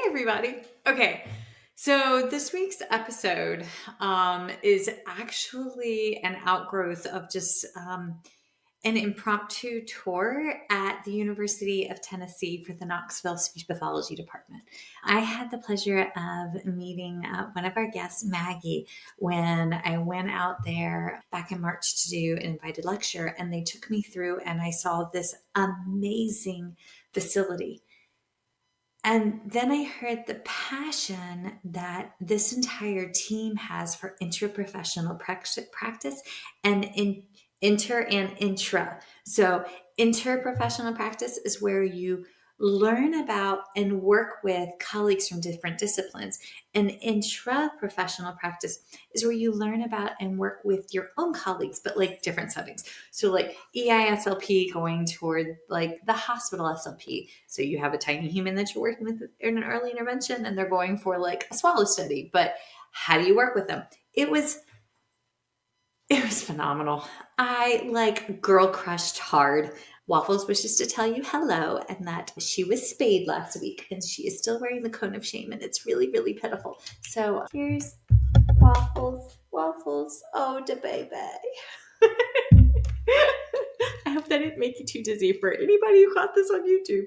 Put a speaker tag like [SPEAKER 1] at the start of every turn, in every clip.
[SPEAKER 1] everybody. Okay, so this week's episode is actually an outgrowth of just an impromptu tour at the University of Tennessee for the Knoxville Speech Pathology Department. I had the pleasure of meeting one of our guests, Maggie, when I went out there back in March to do an invited lecture, and they took me through and I saw this amazing facility. And then I heard the passion that this entire team has for interprofessional practice and inter and intra. So interprofessional practice is where you learn about and work with colleagues from different disciplines. And intra-professional practice is where you learn about and work with your own colleagues, but like different settings. So like EISLP going toward like the hospital SLP. So you have a tiny human that you're working with in an early intervention, and they're going for like a swallow study. But how do you work with them? It was phenomenal. I like girl crushed hard. Waffles wishes to tell you hello and that she was spayed last week and she is still wearing the cone of shame, and it's really, really pitiful. So here's Waffles. Waffles. Oh, da baby. I hope that didn't make you too dizzy for anybody who caught this on YouTube.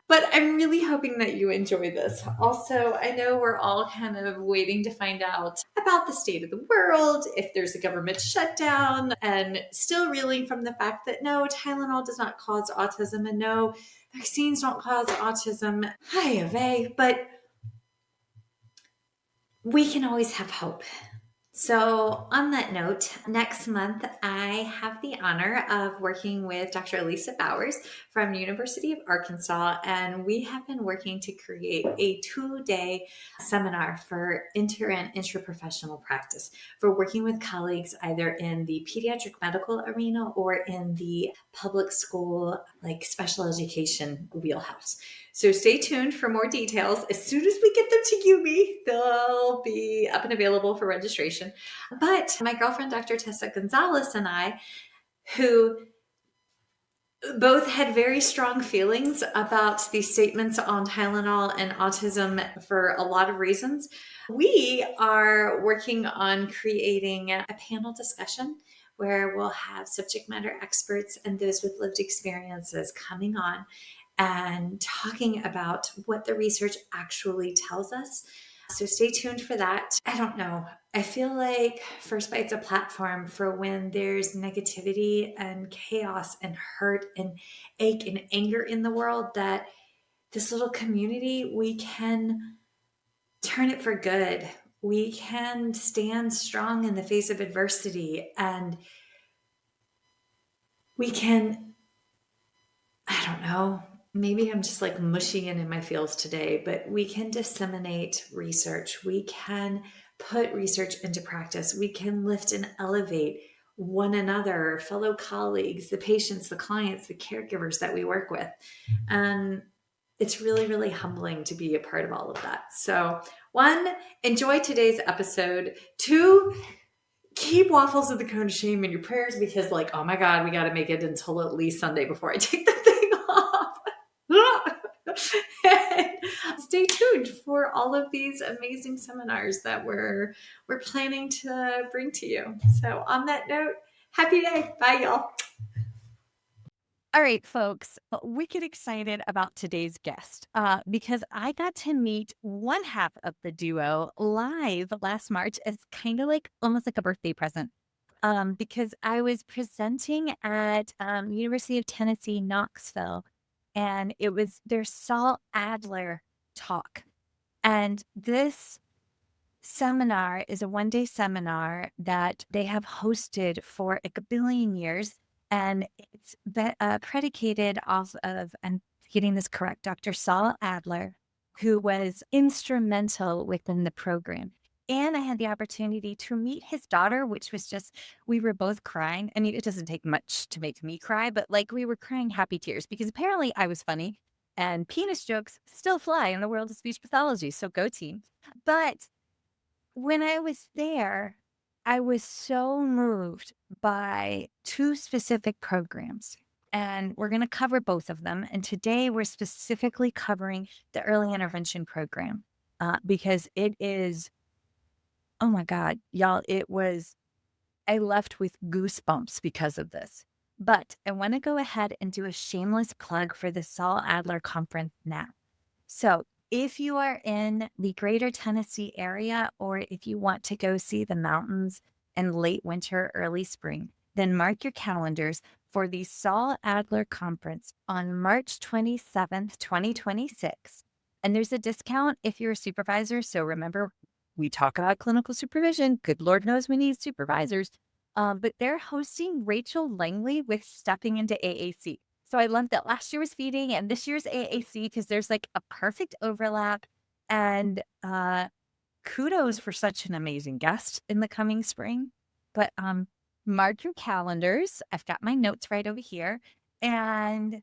[SPEAKER 1] But I'm really hoping that you enjoy this. Also, I know we're all kind of waiting to find out about the state of the world, if there's a government shutdown, and still reeling from the fact that no, Tylenol does not cause autism, and no, vaccines don't cause autism. Hi, Ave, but we can always have hope. So on that note, next month, I have the honor of working with Dr. Elisa Bowers from University of Arkansas, and we have been working to create a 2-day seminar for inter and intraprofessional practice for working with colleagues either in the pediatric medical arena or in the public school, like special education wheelhouse. So stay tuned for more details. As soon as we get them to Yumi, they'll be up and available for registration. But my girlfriend, Dr. Tessa Gonzalez, and I, who both had very strong feelings about these statements on Tylenol and autism for a lot of reasons, we are working on creating a panel discussion where we'll have subject matter experts and those with lived experiences coming on and talking about what the research actually tells us. So stay tuned for that. I don't know. I feel like First Bite's a platform for when there's negativity and chaos and hurt and ache and anger in the world, that this little community, we can turn it for good. We can stand strong in the face of adversity, and we can, I don't know, maybe I'm just like mushy and in my feels today, but we can disseminate research. We can put research into practice. We can lift and elevate one another, fellow colleagues, the patients, the clients, the caregivers that we work with. And it's really, really humbling to be a part of all of that. So 1, enjoy today's episode. 2, keep Waffles with the cone of shame in your prayers, because like, oh my God, we got to make it until at least Sunday before I take the thing off. Stay tuned for all of these amazing seminars that we're planning to bring to you. So on that note, happy day. Bye, y'all.
[SPEAKER 2] All right, folks, wicked excited about today's guest because I got to meet one half of the duo live last March as kind of like almost like a birthday present because I was presenting at University of Tennessee, Knoxville, and it was their Saul Adler talk. And this seminar is a one-day seminar that they have hosted for a billion years. And it's predicated off of, and getting this correct, Dr. Saul Adler, who was instrumental within the program. And I had the opportunity to meet his daughter, which was just, we were both crying. I mean, it doesn't take much to make me cry, but like we were crying happy tears because apparently I was funny and penis jokes still fly in the world of speech pathology. So go team. But when I was there, I was so moved by 2 specific programs. and we're going to cover both of them. And today we're specifically covering the early intervention program because it is, oh my God, y'all, I left with goosebumps because of this. But I want to go ahead and do a shameless plug for the Saul Adler Conference now. So if you are in the greater Tennessee area, or if you want to go see the mountains in late winter, early spring, then mark your calendars for the Saul Adler Conference on March 27th, 2026. And there's a discount if you're a supervisor. So remember, we talk about clinical supervision. Good Lord knows we need supervisors. But they're hosting Rachel Langley with Stepping into AAC. So I love that last year was feeding and this year's AAC because there's like a perfect overlap. And kudos for such an amazing guest in the coming spring. But mark your calendars. I've got my notes right over here. And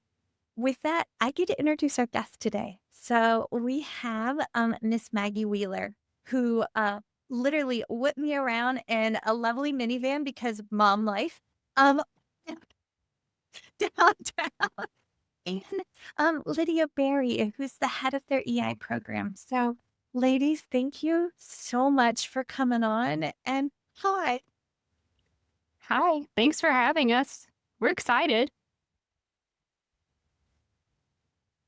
[SPEAKER 2] with that, I get to introduce our guest today. So we have Miss Maggie Wheeler, who literally whipped me around in a lovely minivan because of mom life downtown. And Lydia Barry, who's the head of their EI program. So ladies, thank you so much for coming on. And hi.
[SPEAKER 3] Hi, thanks for having us. We're excited.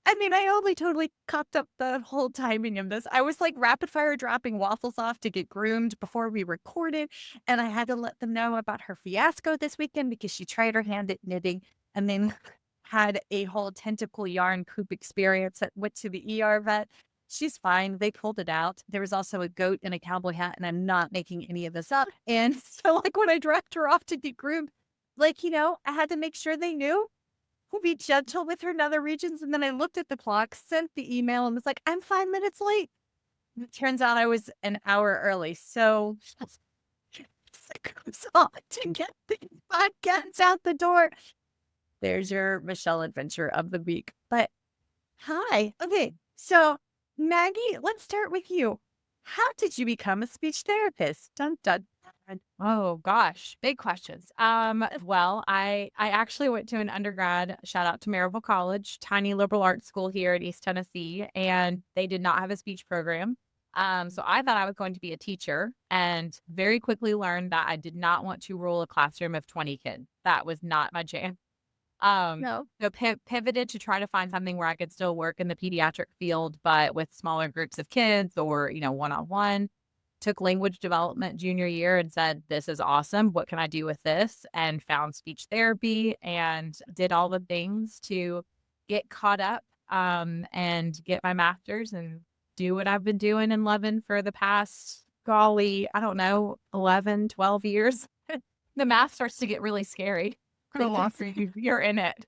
[SPEAKER 2] I mean, I only totally cocked up the whole timing of this. I was like rapid fire dropping waffles off to get groomed before we recorded. And I had to let them know about her fiasco this weekend because she tried her hand at knitting and then had a whole tentacle yarn poop experience that went to the ER vet. She's fine. They pulled it out. There was also a goat in a cowboy hat, and I'm not making any of this up. And so, like, when I dropped her off to get groomed, like, I had to make sure they knew. We'll be gentle with her in other regions. And then I looked at the clock, sent the email, and was like, I'm 5 minutes late. And it turns out I was an hour early. So it goes on to get these podcasts out the door. There's your Michelle adventure of the week. But hi. Okay. So Maggie, let's start with you. How did you become a speech therapist? Dun, dun, dun.
[SPEAKER 3] Oh gosh, big questions. Well, I actually went to an undergrad, shout out to Maryville College, tiny liberal arts school here in East Tennessee, and they did not have a speech program. So I thought I was going to be a teacher and very quickly learned that I did not want to rule a classroom of 20 kids. That was not my jam.
[SPEAKER 2] No.
[SPEAKER 3] So pivoted to try to find something where I could still work in the pediatric field, but with smaller groups of kids or, one-on-one. Took language development junior year and said, this is awesome. What can I do with this? And found speech therapy and did all the things to get caught up and get my master's and do what I've been doing and loving for the past, golly, I don't know, 11, 12 years. The math starts to get really scary. You're in it.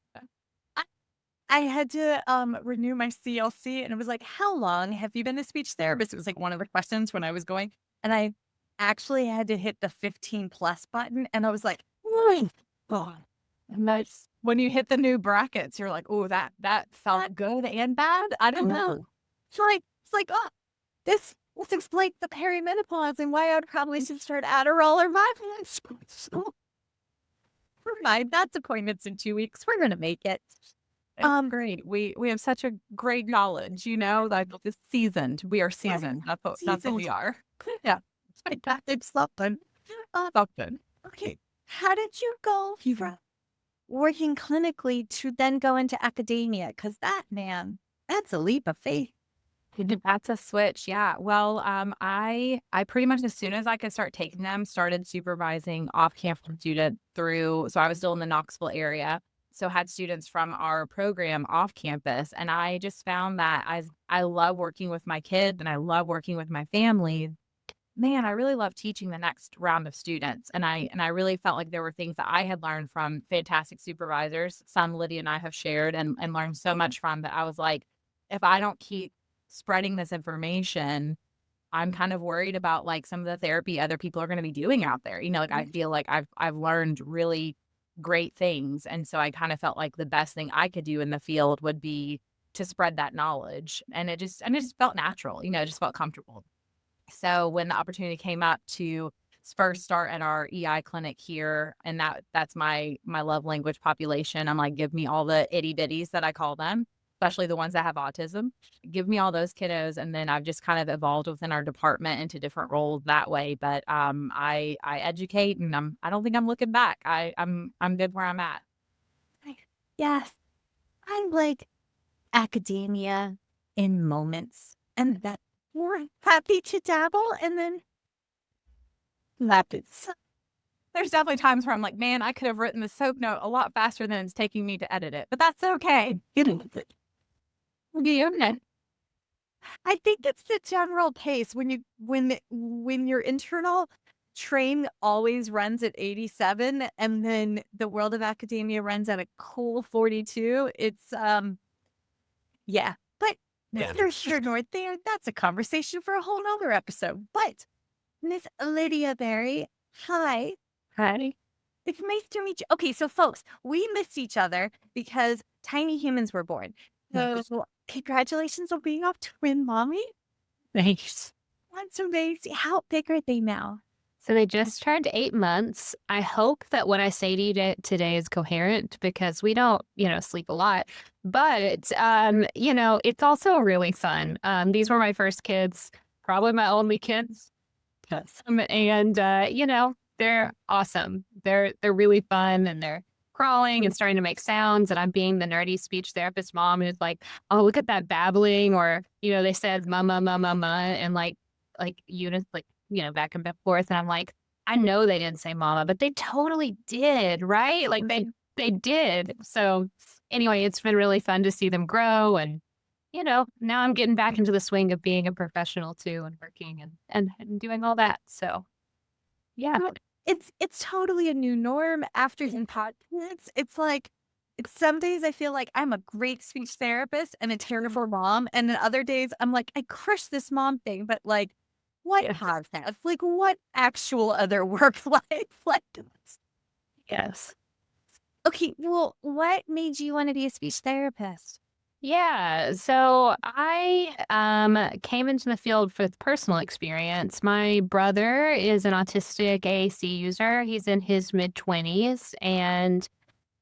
[SPEAKER 2] I had to renew my CLC, and it was like, how long have you been a speech therapist? It was like one of the questions when I was going, and I actually had to hit the 15 plus button, and I was like, oh God.
[SPEAKER 3] And that's when you hit the new brackets, you're like, oh, that felt good and bad. I don't know.
[SPEAKER 2] It's like, oh, this explains the perimenopause and why I'd probably should start Adderall or Vyvanse. Never mind, that's appointments in 2 weeks. We're gonna make it.
[SPEAKER 3] Great. We have such a great knowledge, like just seasoned. We are seasoned. That's what we are.
[SPEAKER 2] Yeah. It's something.
[SPEAKER 3] Something.
[SPEAKER 2] Okay. How did you go from working clinically to then go into academia? Because that's a leap of faith.
[SPEAKER 3] That's a switch. Yeah. Well, I pretty much as soon as I could start taking them, started supervising off-campus students so I was still in the Knoxville area. So had students from our program off campus. And I just found that I love working with my kids and I love working with my family. Man, I really love teaching the next round of students. And I really felt like there were things that I had learned from fantastic supervisors, some Lydia and I have shared and learned so much from, that I was like, if I don't keep spreading this information, I'm kind of worried about like some of the therapy other people are going to be doing out there. I feel like I've learned really great things. And so I kind of felt like the best thing I could do in the field would be to spread that knowledge. And it just felt natural, it just felt comfortable. So when the opportunity came up to first start at our EI clinic here, and that's my love language population. I'm like, give me all the itty bitties that I call them, especially the ones that have autism. Give me all those kiddos, and then I've just kind of evolved within our department into different roles that way. But I educate, and I don't think I'm looking back. I'm good where I'm at.
[SPEAKER 2] Yes, I like academia in moments, and that we're happy to dabble, and then happens.
[SPEAKER 3] There's definitely times where I'm like, man, I could have written the soap note a lot faster than it's taking me to edit it, but that's okay.
[SPEAKER 2] I think it's the general pace when your internal train always runs at 87 and then the world of academia runs at a cool 42. It's yeah. But neither here nor there. That's a conversation for a whole nother episode. But Miss Lydia Barry, hi.
[SPEAKER 3] Hi.
[SPEAKER 2] It's nice to meet you. Okay, so folks, we missed each other because tiny humans were born. So congratulations on being a twin mommy.
[SPEAKER 3] Thanks.
[SPEAKER 2] That's amazing. How big are they now?
[SPEAKER 4] So they just turned 8 months. I hope that what I say to you today is coherent because we don't, sleep a lot. But, it's also really fun. These were my first kids, probably my only kids.
[SPEAKER 2] Yes.
[SPEAKER 4] And, they're awesome. They're really fun and they're crawling and starting to make sounds. And I'm being the nerdy speech therapist mom who's like, oh, look at that babbling. Or, they said mama, mama, mama, and like units, back and forth. And I'm like, I know they didn't say mama, but they totally did, right? Like they did. So anyway, it's been really fun to see them grow. And, now I'm getting back into the swing of being a professional too and working and doing all that. So yeah.
[SPEAKER 2] It's totally a new norm after incontinence. It's like some days I feel like I'm a great speech therapist and a terrible mom, and then other days I'm like I crush this mom thing, but like what has that? Like what actual other work life like this?
[SPEAKER 4] Yes.
[SPEAKER 2] Okay, well, what made you want to be a speech therapist?
[SPEAKER 4] Yeah, so I came into the field with personal experience. My brother is an autistic AAC user. He's in his mid-20s, and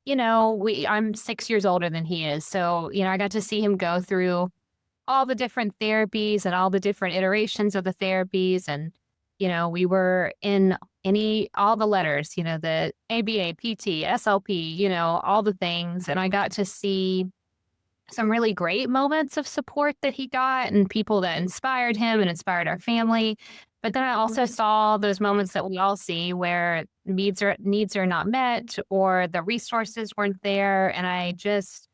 [SPEAKER 4] I'm 6 years older than he is. So, I got to see him go through all the different therapies and all the different iterations of the therapies, and we were in all the letters, the ABA, PT, SLP, all the things, and I got to see some really great moments of support that he got and people that inspired him and inspired our family. But then I also saw those moments that we all see where needs are not met or the resources weren't there. And I just,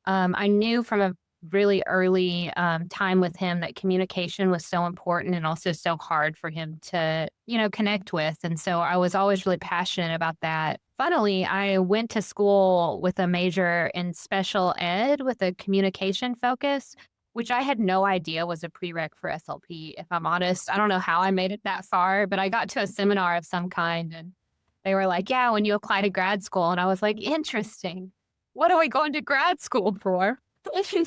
[SPEAKER 4] I knew from a really early time with him that communication was so important and also so hard for him to, connect with. And so I was always really passionate about that. Funnily, I went to school with a major in special ed with a communication focus, which I had no idea was a prereq for SLP, if I'm honest. I don't know how I made it that far, but I got to a seminar of some kind and they were like, yeah, when you apply to grad school. And I was like, interesting. What are we going to grad school for? And,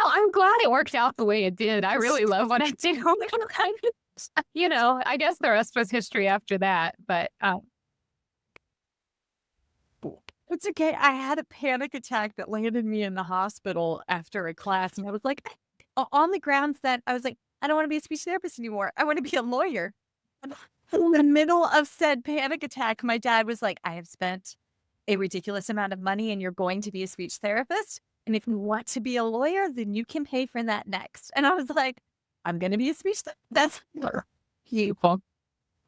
[SPEAKER 4] I'm glad it worked out the way it did. I really love what I do. I guess the rest was history after that, but
[SPEAKER 2] It's okay. I had a panic attack that landed me in the hospital after a class, and I was like, on the grounds that I was like, I don't want to be a speech therapist anymore. I want to be a lawyer. And in the middle of said panic attack, my dad was like, I have spent a ridiculous amount of money and you're going to be a speech therapist. And if you want to be a lawyer, then you can pay for that next. And I was like, I'm going to be a speech therapist. That's people.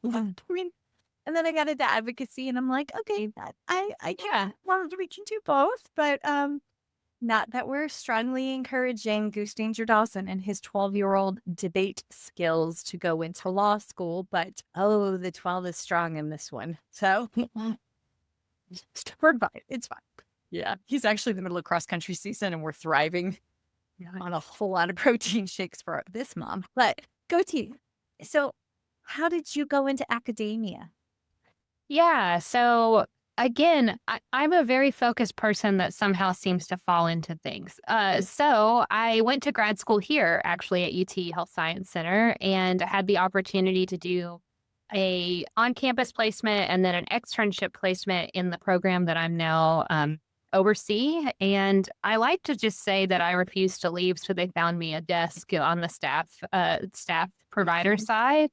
[SPEAKER 2] I mean, and then I got into advocacy and I'm like, okay, I can't want to reach into both, but not that we're strongly encouraging Goose Danger Dawson and his 12-year-old debate skills to go into law school, but the 12 is strong in this one. So we're fine. It's fine. Yeah. He's actually in the middle of cross-country season and we're thriving on a whole lot of protein shakes for this mom. But go team. So how did you go into academia?
[SPEAKER 4] yeah, so again, I'm a very focused person that somehow seems to fall into things. So I went to grad school here, actually at UT Health Science Center, and had the opportunity to do a on-campus placement and then an externship placement in the program that I'm now oversee. And I like to just say that I refused to leave, so they found me a desk on the staff provider side,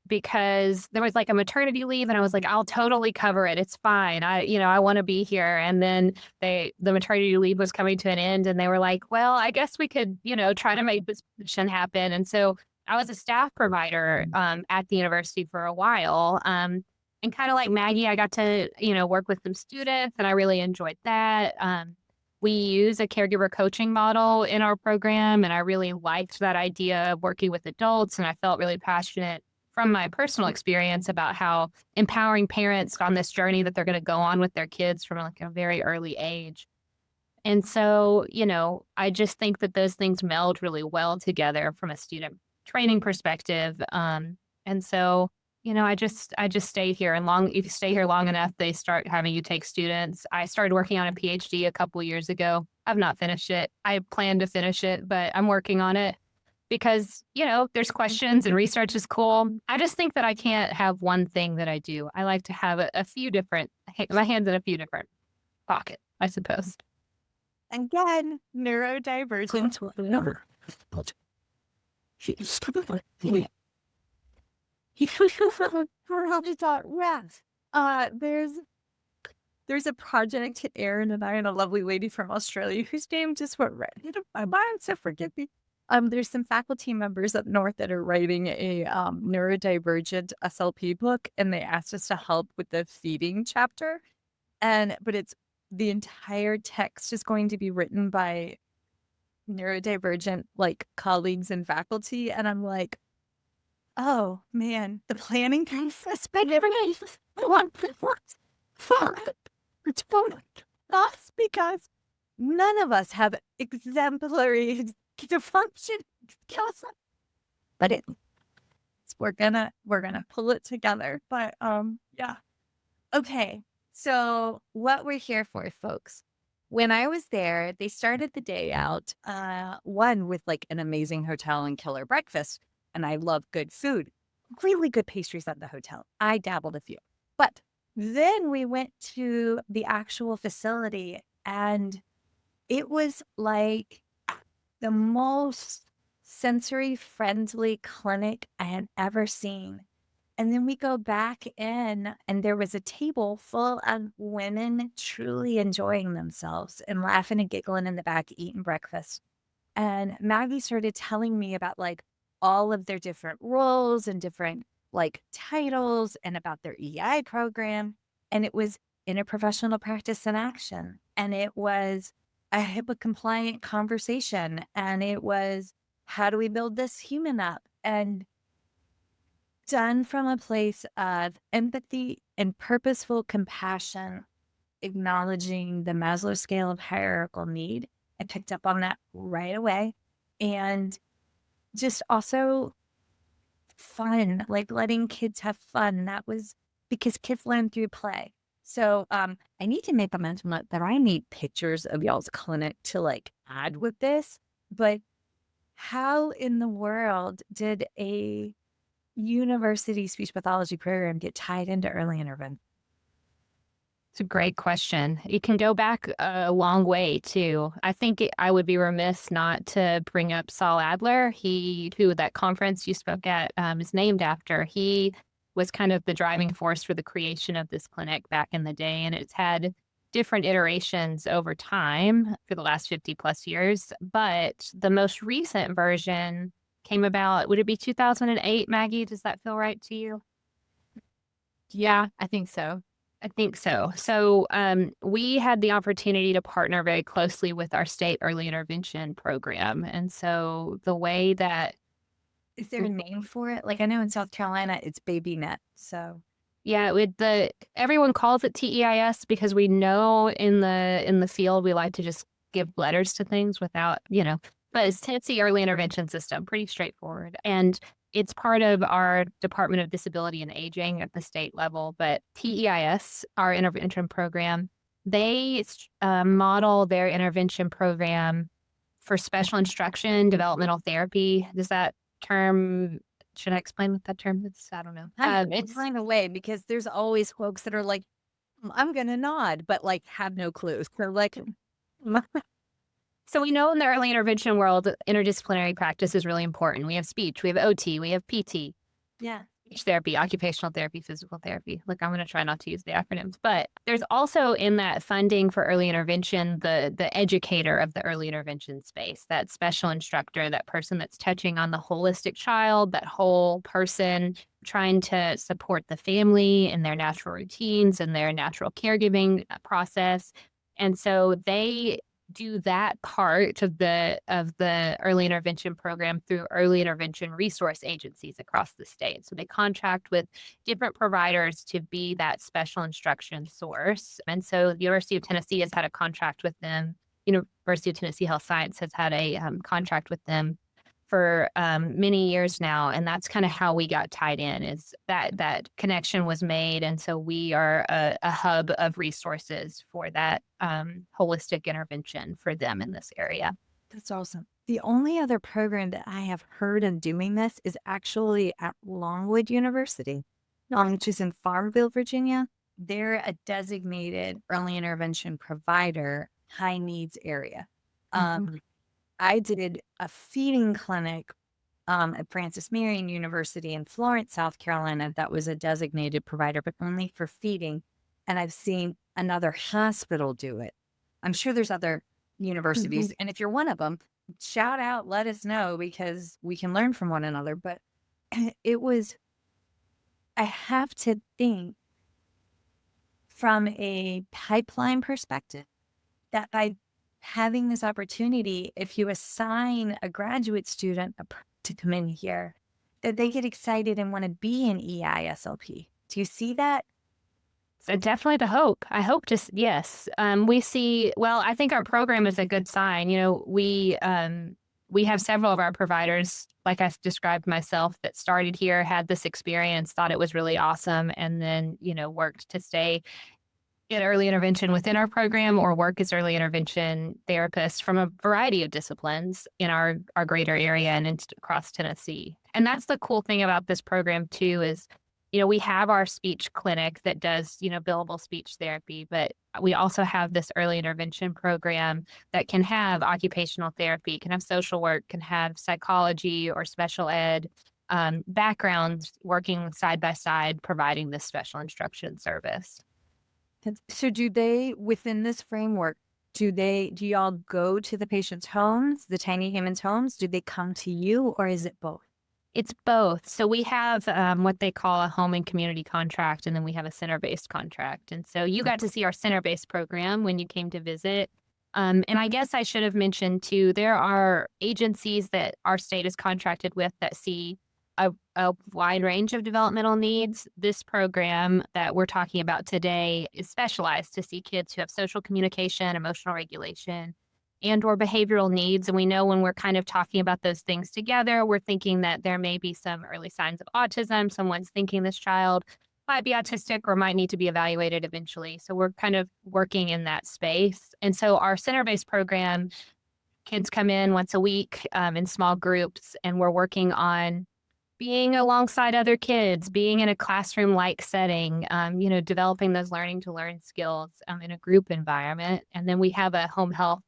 [SPEAKER 4] because there was like a maternity leave and I was like, I'll totally cover it. It's fine. I want to be here. And then the maternity leave was coming to an end and they were like, well, I guess we could, try to make this position happen. And so I was a staff provider at the university for a while. And kind of like Maggie, I got to, work with some students and I really enjoyed that. We use a caregiver coaching model in our program. And I really liked that idea of working with adults. And I felt really passionate from my personal experience about how empowering parents on this journey that they're going to go on with their kids from like a very early age. And so, I just think that those things meld really well together from a student training perspective. And so, I just stay here, and if you stay here long enough, they start having you take students. I started working on a PhD a couple of years ago. I've not finished it. I plan to finish it, but I'm working on it. Because, there's questions and research is cool. I just think that I can't have one thing that I do. I like to have my hands in a few different pockets, I suppose.
[SPEAKER 2] Again, neurodivergent. There's a project Aaron and I and a lovely lady from Australia whose name just went right into my mind, so forgive me. There's some faculty members up north that are writing a neurodivergent SLP book, and they asked us to help with the feeding chapter. But it's the entire text is going to be written by neurodivergent colleagues and faculty, and I'm like, oh man, the planning process. That's because none of us have exemplary function, but we're gonna pull it together. But yeah. Okay, so what we're here for, folks. When I was there, they started the day out one with an amazing hotel and killer breakfast, and I love good food, really good pastries at the hotel. I dabbled a few, but then we went to the actual facility, and it was like the most sensory-friendly clinic I had ever seen. And then we go back in, and there was a table full of women truly enjoying themselves and laughing and giggling in the back, eating breakfast. And Maggie started telling me about all of their different roles and different titles and about their EI program. And it was interprofessional practice in action. And it was a HIPAA compliant conversation. And it was, how do we build this human up? And done from a place of empathy and purposeful compassion, acknowledging the Maslow scale of hierarchical need. I picked up on that right away. And just also fun, letting kids have fun. And that was because kids learn through play. So I need to make a mental note that I need pictures of y'all's clinic to add with this. But how in the world did a university speech pathology program get tied into early intervention?
[SPEAKER 4] It's a great question. It can go back a long way, too. I think I would be remiss not to bring up Saul Adler, who that conference you spoke at is named after. He was kind of the driving force for the creation of this clinic back in the day, and it's had different iterations over time for the last 50 plus years. But the most recent version came about, would it be 2008, Maggie? Does that feel right to you?
[SPEAKER 3] Yeah, I think so.
[SPEAKER 4] I think so. So we had the opportunity to partner very closely with our state early intervention program. And so the way that...
[SPEAKER 1] Is there a name for it? I know in South Carolina, it's BabyNet. So
[SPEAKER 4] yeah, everyone calls it TEIS because we know in the field, we like to just give letters to things without, but it's the early intervention system, pretty straightforward. And it's part of our Department of Disability and Aging at the state level, but TEIS, our intervention program, they model their intervention program for special instruction, developmental therapy. Does that term, should I explain what that term is? I don't know.
[SPEAKER 2] It's find a way, because there's always folks that are like, I'm going to nod, but like have no clues. They're like,
[SPEAKER 4] So we know in the early intervention world, interdisciplinary practice is really important. We have speech, we have OT, we have PT,
[SPEAKER 2] yeah.
[SPEAKER 4] speech therapy, occupational therapy, physical therapy. Look, I'm going to try not to use the acronyms, but there's also in that funding for early intervention, the educator of the early intervention space, that special instructor, that person that's touching on the holistic child, that whole person, trying to support the family in their natural routines and their natural caregiving process. And so they do that part of the early intervention program through early intervention resource agencies across the state. So they contract with different providers to be that special instruction source. And so the University of Tennessee has had a contract with them. University of Tennessee Health Science has had a contract with them for many years now. And that's kind of how we got tied in, is that connection was made. And so we are a hub of resources for that holistic intervention for them in this area.
[SPEAKER 2] That's awesome. The only other program that I have heard of doing this is actually at Longwood University, which is in Farmville, Virginia. They're a designated early intervention provider, high needs area. I did a feeding clinic at Francis Marion University in Florence, South Carolina. That was a designated provider, but only for feeding. And I've seen another hospital do it. I'm sure there's other universities. And if you're one of them, shout out, let us know, because we can learn from one another. But I have to think from a pipeline perspective that by having this opportunity, if you assign a graduate student to come in here, that they get excited and want to be an EISLP. Do you see that?
[SPEAKER 4] So definitely the hope. I hope to, yes. We see, well, I think our program is a good sign. We have several of our providers, like I described myself, that started here, had this experience, thought it was really awesome, and then, worked to stay in early intervention within our program or work as early intervention therapists from a variety of disciplines in our greater area and across Tennessee. And that's the cool thing about this program too, is, we have our speech clinic that does, billable speech therapy, but we also have this early intervention program that can have occupational therapy, can have social work, can have psychology or special ed backgrounds, working side by side, providing this special instruction service.
[SPEAKER 2] So do they, within this framework, do y'all go to the patient's homes, the tiny humans' homes? Do they come to you, or is it both?
[SPEAKER 4] It's both. So we have what they call a home and community contract, and then we have a center-based contract. And so you got to see our center-based program when you came to visit. And I guess I should have mentioned too, there are agencies that our state is contracted with that see a wide range of developmental needs. This program that we're talking about today is specialized to see kids who have social communication, emotional regulation, and or behavioral needs. And we know when we're kind of talking about those things together, we're thinking that there may be some early signs of autism. Someone's thinking this child might be autistic or might need to be evaluated eventually. So we're kind of working in that space. And so our center-based program, kids come in once a week in small groups, and we're working on being alongside other kids, being in a classroom-like setting, developing those learning to learn skills in a group environment. And then we have a home health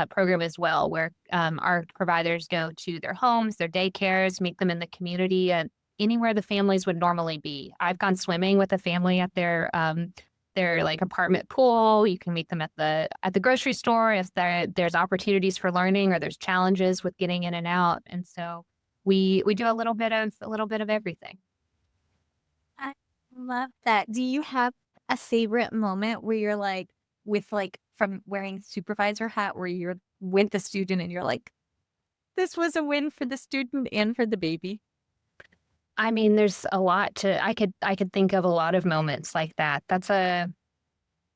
[SPEAKER 4] program as well, where our providers go to their homes, their daycares, meet them in the community, and anywhere the families would normally be. I've gone swimming with a family at their like apartment pool. You can meet them at the grocery store if there's opportunities for learning or there's challenges with getting in and out. And so we do a little bit of everything.
[SPEAKER 2] I love that. Do you have a favorite moment where you're like, from wearing supervisor hat, where you're with the student and you're like, this was a win for the student and for the baby?
[SPEAKER 4] I mean, there's a lot I could think of a lot of moments like that.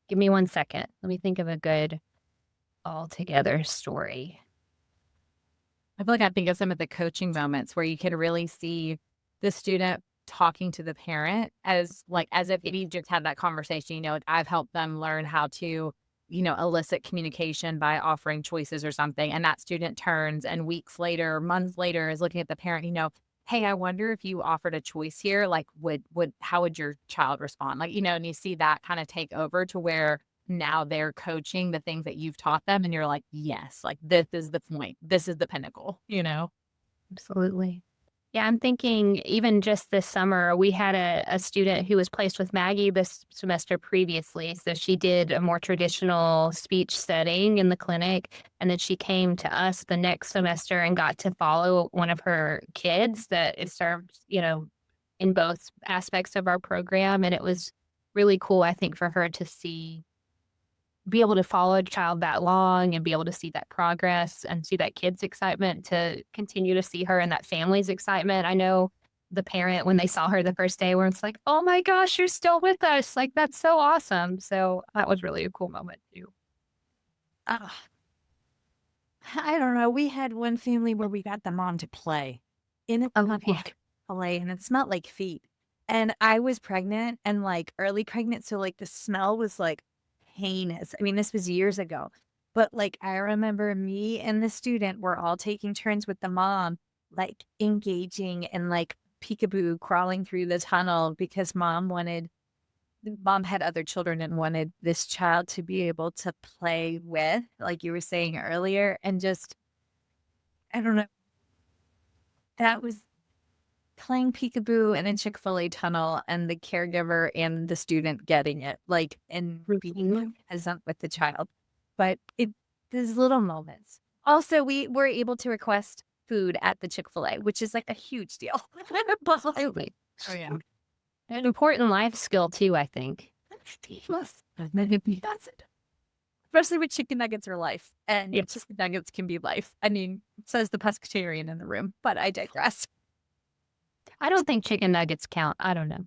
[SPEAKER 4] Give me 1 second. Let me think of a good all together story.
[SPEAKER 3] I feel like I think of some of the coaching moments where you can really see the student talking to the parent as if we just had that conversation. I've helped them learn how to, elicit communication by offering choices or something. And that student turns and weeks later, months later is looking at the parent, hey, I wonder if you offered a choice here, like how would your child respond? And you see that kind of take over to where now they're coaching the things that you've taught them. And you're like, yes, like this is the point. This is the pinnacle.
[SPEAKER 4] Absolutely. Yeah, I'm thinking even just this summer, we had a student who was placed with Maggie this semester previously. So she did a more traditional speech setting in the clinic. And then she came to us the next semester and got to follow one of her kids that is served, in both aspects of our program. And it was really cool, I think, for her to be able to follow a child that long and be able to see that progress and see that kid's excitement, to continue to see her and that family's excitement. I know the parent, when they saw her the first day, where it's like, oh my gosh, you're still with us. Like, that's so awesome. So that was really a cool moment too.
[SPEAKER 2] Ah, I don't know. We had one family where we got the mom to play in a public play, and it smelled like feet. And I was pregnant and like early pregnant. So like the smell was like heinous. I mean, this was years ago, but like I remember me and the student were all taking turns with the mom, like engaging and like peekaboo crawling through the tunnel because mom had other children and wanted this child to be able to play with, like you were saying earlier. And just, I don't know, that was playing peekaboo in a Chick-fil-A tunnel and the caregiver and the student getting it, like, and being present with the child. But these little moments. Also, we were able to request food at the Chick-fil-A, which is like a huge deal.
[SPEAKER 4] Absolutely.
[SPEAKER 3] Oh, yeah.
[SPEAKER 4] An important life skill too, I think.
[SPEAKER 2] That's it. Especially with chicken nuggets are life. And
[SPEAKER 4] Yep.
[SPEAKER 2] chicken nuggets can be life. I mean, says the pescatarian in the room, but I digress.
[SPEAKER 4] I don't think chicken nuggets count. I don't know.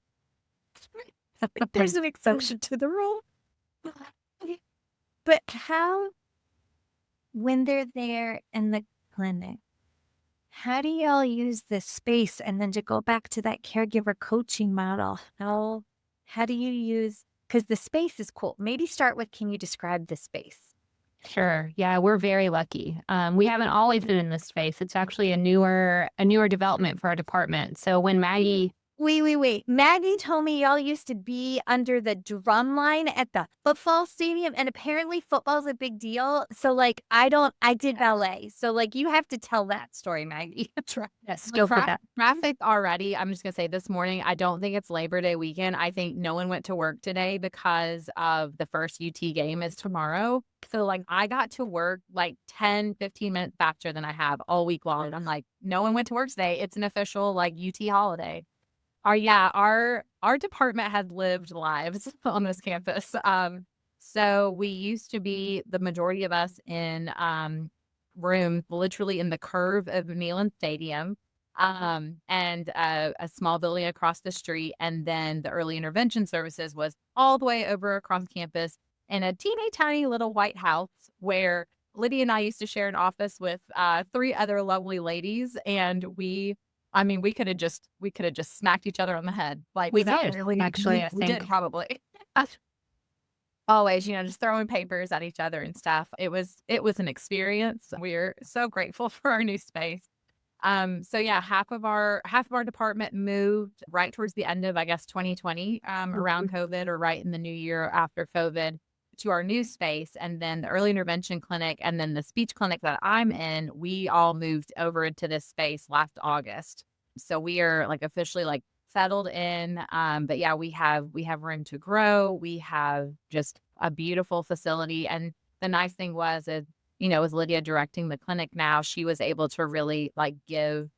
[SPEAKER 2] There's an exception to the rule. But when they're there in the clinic, how do y'all use this space? And then to go back to that caregiver coaching model, how do you use, because the space is cool. Maybe start with, can you describe the space?
[SPEAKER 4] Sure. Yeah, we're very lucky. We haven't always been in this space. It's actually a newer development for our department. So when Maggie
[SPEAKER 2] Wait. Maggie told me y'all used to be under the drum line at the football stadium, and apparently football's a big deal. So like, I did ballet. So like, you have to tell that story, Maggie.
[SPEAKER 4] Yes, go for that.
[SPEAKER 3] Traffic already. I'm just going to say this morning, I don't think it's Labor Day weekend. I think no one went to work today because of the first UT game is tomorrow. So like, I got to work like 10, 15 minutes faster than I have all week long. And I'm like, no one went to work today. It's an official like UT holiday. Our department has lived lives on this campus. So we used to be, the majority of us, in rooms literally in the curve of Neyland Stadium, and a small building across the street. And then the early intervention services was all the way over across campus in a teeny tiny little white house where Lydia and I used to share an office with 3 other lovely ladies, and we could have just smacked each other on the head. Like
[SPEAKER 4] We did, actually, I
[SPEAKER 3] we did
[SPEAKER 4] think.
[SPEAKER 3] probably. Always, just throwing papers at each other and stuff. It was an experience. We're so grateful for our new space. So yeah, half of our department moved right towards the end of, I guess, 2020, around COVID, or right in the new year after COVID, to our new space. And then the early intervention clinic and then the speech clinic that I'm in, we all moved over into this space last August. So we are like officially like settled in. But yeah, we have room to grow. We have just a beautiful facility. And the nice thing was, with Lydia directing the clinic now, she was able to really like give,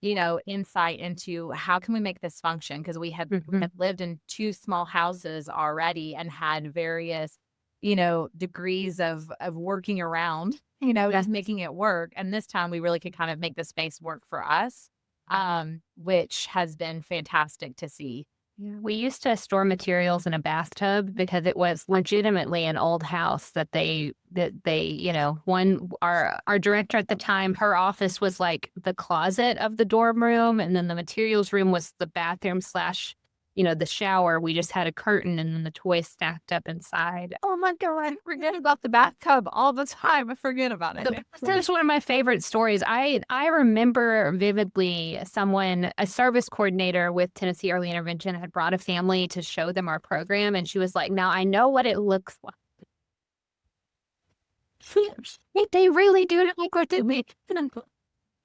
[SPEAKER 3] insight into how can we make this function? Because we had lived in 2 small houses already and had various degrees of working around, just making it work. And this time we really could kind of make the space work for us, which has been fantastic to see.
[SPEAKER 4] Yeah, we used to store materials in a bathtub because it was legitimately an old house one our director at the time, her office was like the closet of the dorm room, and then the materials room was the bathroom slash, the shower. We just had a curtain and then the toys stacked up inside.
[SPEAKER 3] Oh my God, I forget about the bathtub all the time. I forget about it.
[SPEAKER 4] That's one of my favorite stories. I remember vividly a service coordinator with Tennessee Early Intervention had brought a family to show them our program. And she was like, now I know what it looks like. They really do look what they make.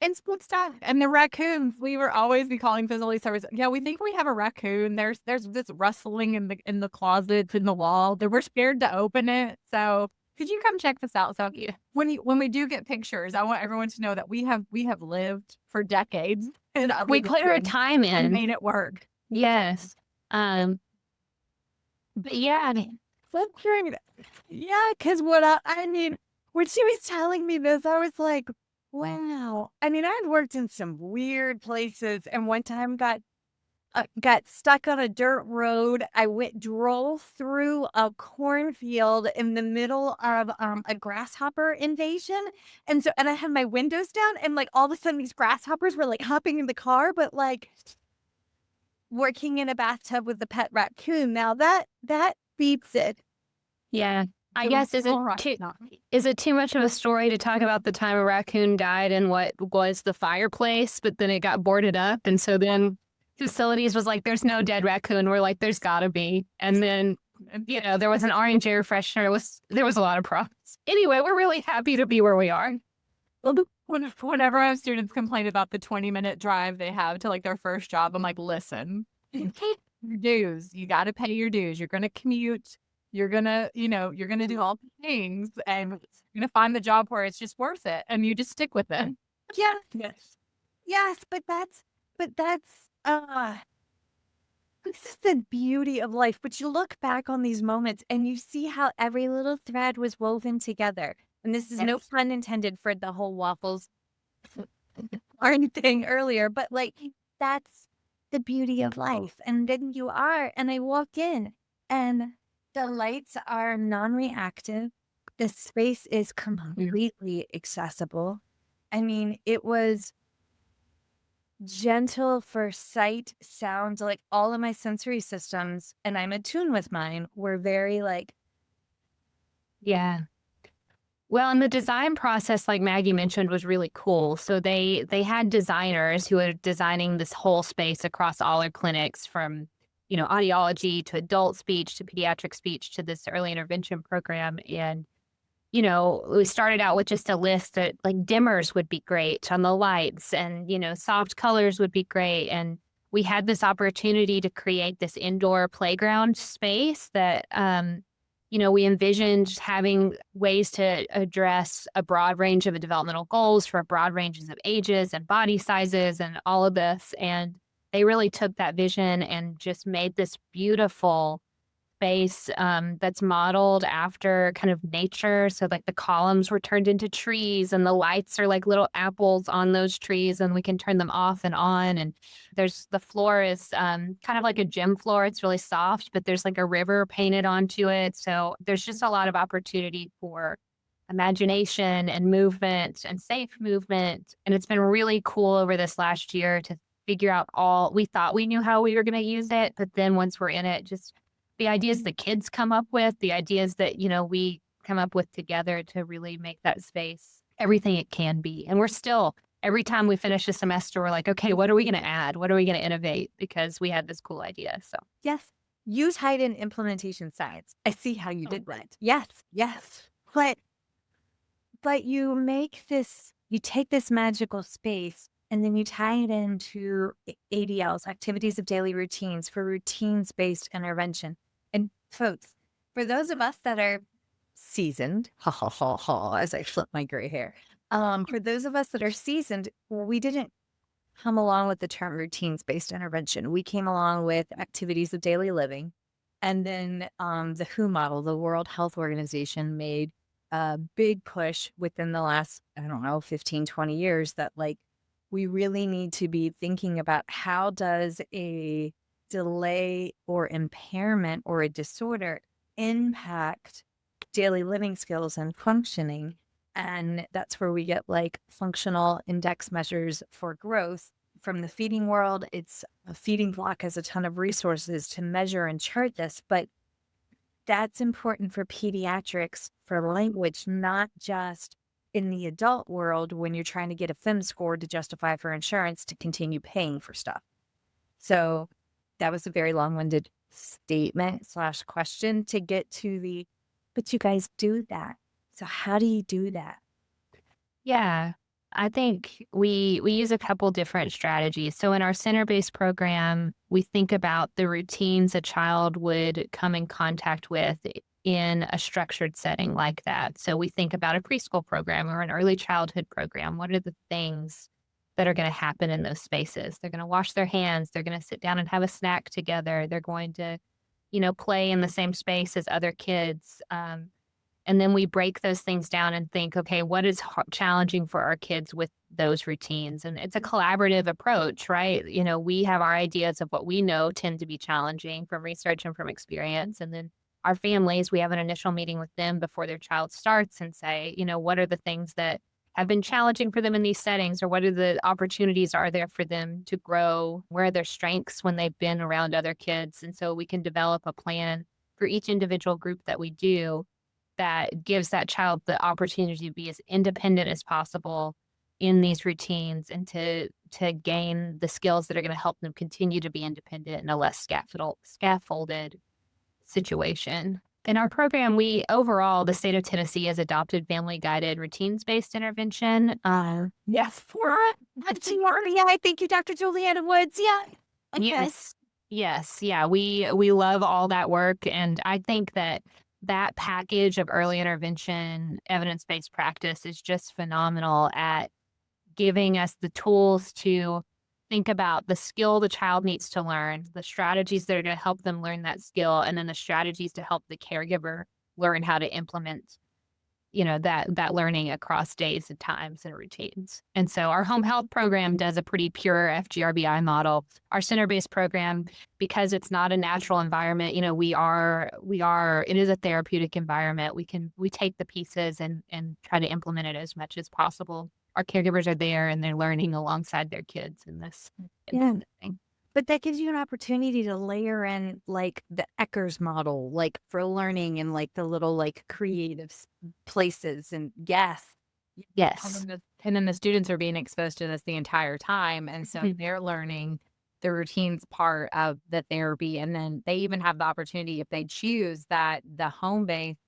[SPEAKER 3] And split stuff. And the raccoons, we were always be calling facility service. Yeah, we think we have a raccoon. There's this rustling in the closets in the wall. That we're scared to open it. So could you come check this out? So when we do get pictures, I want everyone to know that we have lived for decades. And
[SPEAKER 4] we put our time in
[SPEAKER 3] and made it work.
[SPEAKER 4] Yes. But yeah,
[SPEAKER 2] Yeah, because when she was telling me this, I was like, wow. I mean, I'd worked in some weird places, and one time got stuck on a dirt road. I drove through a cornfield in the middle of a grasshopper invasion, and I had my windows down, and like all of a sudden these grasshoppers were like hopping in the car, but like working in a bathtub with the pet raccoon. Now that beats it.
[SPEAKER 4] Yeah. I guess, is it too much of a story to talk about the time a raccoon died in what was the fireplace, but then it got boarded up? And so then facilities was like, there's no dead raccoon. We're like, there's got to be. And then, there was an orange air freshener. There was a lot of problems. Anyway, we're really happy to be where we are.
[SPEAKER 3] Well, whenever I have students complain about the 20-minute drive they have to like their first job, I'm like, listen, your dues, you got to pay your dues. You're going to commute. You're going to, you're going to do all the things, and you're going to find the job where it's just worth it, and you just stick with it.
[SPEAKER 2] Yeah. Yes, but that's this is the beauty of life. But you look back on these moments and you see how every little thread was woven together. And this is no pun intended for the whole waffles or anything earlier, but like that's the beauty of life. And then and I walk in and the lights are non-reactive. The space is completely accessible. I mean, it was gentle for sight, sound, like all of my sensory systems, and I'm attuned with mine, were very like.
[SPEAKER 4] Yeah. Well, and the design process, like Maggie mentioned, was really cool. So they had designers who were designing this whole space across all our clinics, from audiology to adult speech to pediatric speech to this early intervention program. And, we started out with just a list that like dimmers would be great on the lights, and, soft colors would be great. And we had this opportunity to create this indoor playground space that, we envisioned having ways to address a broad range of developmental goals for broad ranges of ages and body sizes and all of this. And they really took that vision and just made this beautiful space that's modeled after kind of nature. So like the columns were turned into trees, and the lights are like little apples on those trees, and we can turn them off and on. And the floor is kind of like a gym floor. It's really soft, but there's like a river painted onto it. So there's just a lot of opportunity for imagination and movement and safe movement. And it's been really cool over this last year to figure out we thought we knew how we were going to use it, but then once we're in it, just the ideas the kids come up with, the ideas that, we come up with together to really make that space everything it can be. And we're still, every time we finish a semester, we're like, okay, what are we going to add? What are we going to innovate? Because we had this cool idea. So
[SPEAKER 2] yes, use hide-in implementation science. I see how you did that. Yes. But you take this magical space, and then you tie it into ADLs, activities of daily routines, for routines-based intervention. And folks, for those of us that are seasoned, as I flip my gray hair, for those of us that are seasoned, we didn't come along with the term routines-based intervention. We came along with activities of daily living. And then the WHO model, the World Health Organization, made a big push within the last, 15, 20 years that like, we really need to be thinking about how does a delay or impairment or a disorder impact daily living skills and functioning. And that's where we get like functional index measures for growth. From the feeding world, it's a feeding block has a ton of resources to measure and chart this, but that's important for pediatrics for language, not just in the adult world when you're trying to get a FIM score to justify for insurance to continue paying for stuff. So that was a very long-winded statement / question to get to the, but you guys do that. So how do you do that?
[SPEAKER 4] Yeah, I think we use a couple different strategies. So in our center-based program, we think about the routines a child would come in contact with in a structured setting like that. So we think about a preschool program or an early childhood program. What are the things that are going to happen in those spaces? They're going to wash their hands. They're going to sit down and have a snack together. They're going to, play in the same space as other kids. And then we break those things down and think, okay, what is challenging for our kids with those routines? And it's a collaborative approach, right? We have our ideas of what we know tend to be challenging from research and from experience. And then our families, we have an initial meeting with them before their child starts and say, what are the things that have been challenging for them in these settings, or what are the opportunities are there for them to grow? Where are their strengths when they've been around other kids? And so we can develop a plan for each individual group that we do that gives that child the opportunity to be as independent as possible in these routines and to gain the skills that are going to help them continue to be independent in a less scaffolded situation. In our program, the state of Tennessee has adopted family-guided routines-based intervention.
[SPEAKER 2] Yes, for I thank you, Dr. Juliana Woods. Yeah. Okay.
[SPEAKER 4] Yes. Yeah. We love all that work. And I think that package of early intervention, evidence-based practice is just phenomenal at giving us the tools to think about the skill the child needs to learn, the strategies that are going to help them learn that skill, and then the strategies to help the caregiver learn how to implement, that learning across days and times and routines. And so our home health program does a pretty pure FGRBI model. Our center-based program, because it's not a natural environment, it is a therapeutic environment. We take the pieces and try to implement it as much as possible. Our caregivers are there and they're learning alongside their kids in this thing.
[SPEAKER 2] But that gives you an opportunity to layer in like the Eckers model, like for learning and like the little like creative places. And yes.
[SPEAKER 3] And then the students are being exposed to this the entire time. And so they're learning the routines part of the therapy. And then they even have the opportunity, if they choose, that the home-based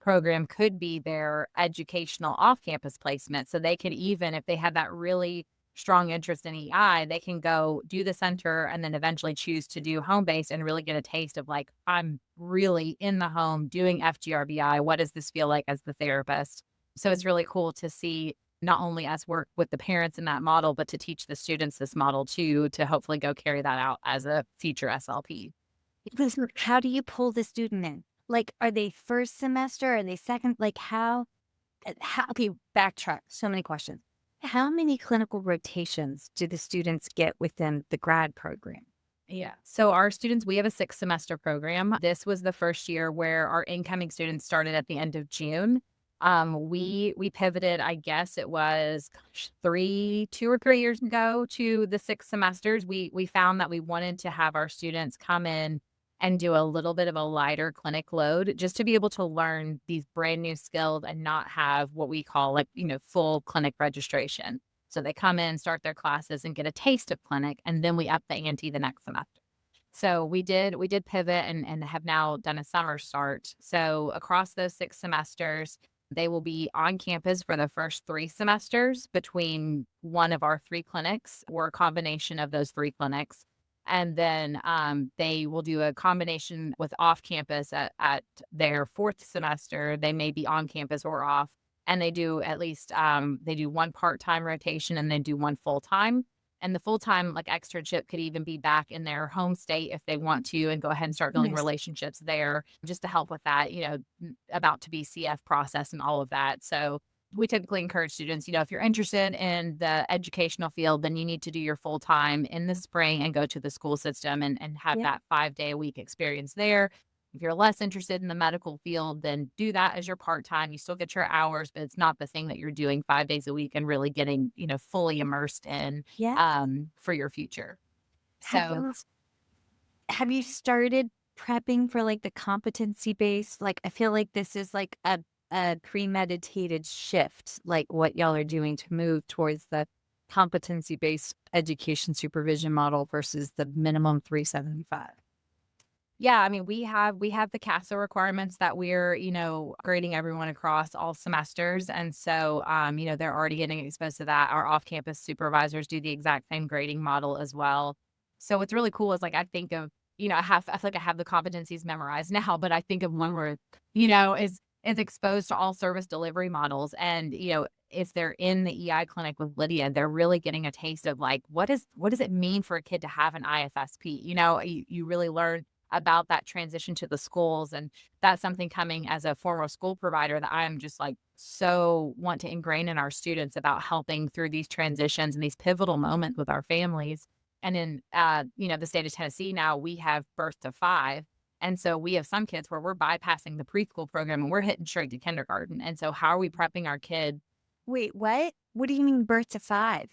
[SPEAKER 3] program could be their educational off-campus placement. So they could even, if they have that really strong interest in EI, they can go do the center and then eventually choose to do home-based and really get a taste of like, I'm really in the home doing FGRBI. What does this feel like as the therapist? So it's really cool to see not only us work with the parents in that model, but to teach the students this model too, to hopefully go carry that out as a future SLP.
[SPEAKER 2] How do you pull the student in? Like, are they first semester? Are they second? Like how okay, backtrack. So many questions. How many clinical rotations do the students get within the grad program?
[SPEAKER 3] Yeah. So our students, we have a 6-semester program. This was the first year where our incoming students started at the end of June. We pivoted, I guess it was 2 or 3 years ago to the 6 semesters. We found that we wanted to have our students come in and do a little bit of a lighter clinic load just to be able to learn these brand new skills and not have what we call full clinic registration. So they come in, start their classes and get a taste of clinic, and then we up the ante the next semester. So we did pivot and have now done a summer start. So across those 6 semesters, they will be on campus for the first 3 semesters between one of our 3 clinics or a combination of those 3 clinics. And then they will do a combination with off campus at their 4th semester. They may be on campus or off. And they do at least, they do 1 part-time rotation and then do 1 full-time. And the full-time externship could even be back in their home state if they want to and go ahead and start building relationships there just to help with that, about to be CF process and all of that. So we typically encourage students, if you're interested in the educational field, then you need to do your full time in the spring and go to the school system and have
[SPEAKER 2] Yeah.
[SPEAKER 3] that 5-day-a-week experience there. If you're less interested in the medical field, then do that as your part time. You still get your hours, but it's not the thing that you're doing 5 days a week and really getting, fully immersed in
[SPEAKER 2] Yeah.
[SPEAKER 3] for your future.
[SPEAKER 2] Have
[SPEAKER 3] So
[SPEAKER 2] you, have you started prepping for like the competency based? Like, I feel like this is like a premeditated shift, like what y'all are doing to move towards the competency based education supervision model versus the minimum 375.
[SPEAKER 3] yeah, I mean, we have the CASA requirements that we're, grading everyone across all semesters. And so, they're already getting exposed to that. Our off-campus supervisors do the exact same grading model as well. So what's really cool is like, I think of, I feel like I have the competencies memorized now, but I think of one where, is exposed to all service delivery models. And, if they're in the EI clinic with Lydia, they're really getting a taste of like, what does it mean for a kid to have an IFSP? You really learn about that transition to the schools. And that's something coming as a former school provider that I'm just like so want to ingrain in our students about helping through these transitions and these pivotal moments with our families. And in, the state of Tennessee now, we have birth to 5. And so we have some kids where we're bypassing the preschool program and we're hitting straight to kindergarten. And so how are we prepping our kid?
[SPEAKER 2] Wait, what? What do you mean birth to 5?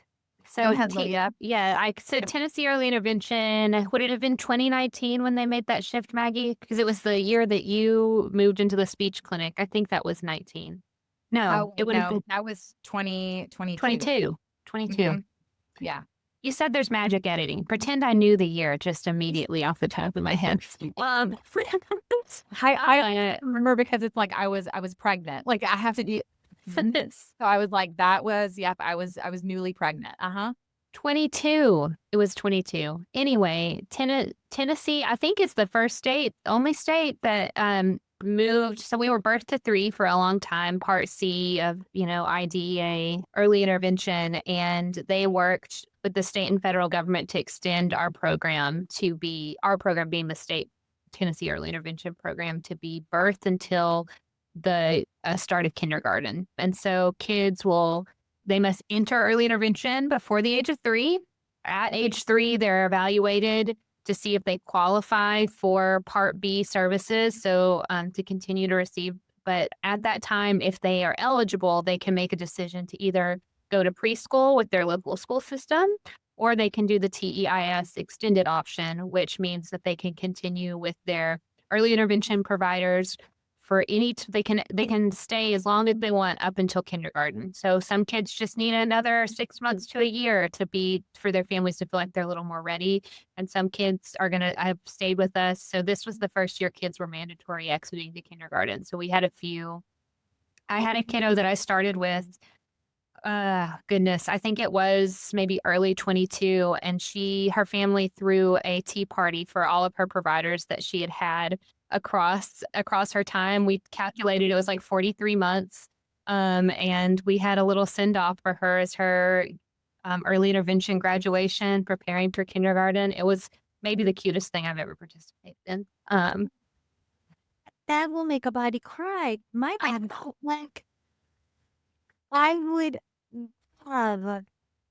[SPEAKER 4] So,
[SPEAKER 3] Go ahead, Lydia.
[SPEAKER 4] yeah, I said Tennessee early intervention. Would it have been 2019 when they made that shift, Maggie? Because it was the year that you moved into the speech clinic. I think that was 19. No, it would have been
[SPEAKER 3] that was 2022.
[SPEAKER 4] 22. 22.
[SPEAKER 3] Mhm. Yeah.
[SPEAKER 4] You said there's magic editing. Pretend I knew the year just immediately off the top of my head.
[SPEAKER 3] I remember because it's like I was pregnant. Like I have to do this. So I was like, that was, yep, I was newly pregnant.
[SPEAKER 4] 22. It was 22. Anyway, Tennessee, I think it's the first state, only state that moved. So we were birth to 3 for a long time, part C of, IDEA, early intervention. And they worked with the state and federal government to extend our program being the state Tennessee early intervention program to be birth until the start of kindergarten. And so they must enter early intervention before the age of 3. At age 3, they're evaluated to see if they qualify for Part B services, so to continue to receive. But at that time, if they are eligible, they can make a decision to either go to preschool with their local school system, or they can do the TEIS extended option, which means that they can continue with their early intervention providers for they can stay as long as they want up until kindergarten. So some kids just need another 6 months to a year for their families to feel like they're a little more ready. And some kids have stayed with us. So this was the first year kids were mandatory exiting the kindergarten. So we had a few. I had a kiddo that I started with, goodness, I think it was maybe early 22. And her family threw a tea party for all of her providers that she had across her time. We calculated it was like 43 months. And we had a little send off for her as her early intervention graduation, preparing for kindergarten. It was maybe the cutest thing I've ever participated in.
[SPEAKER 2] That will make a body cry. My body, I would love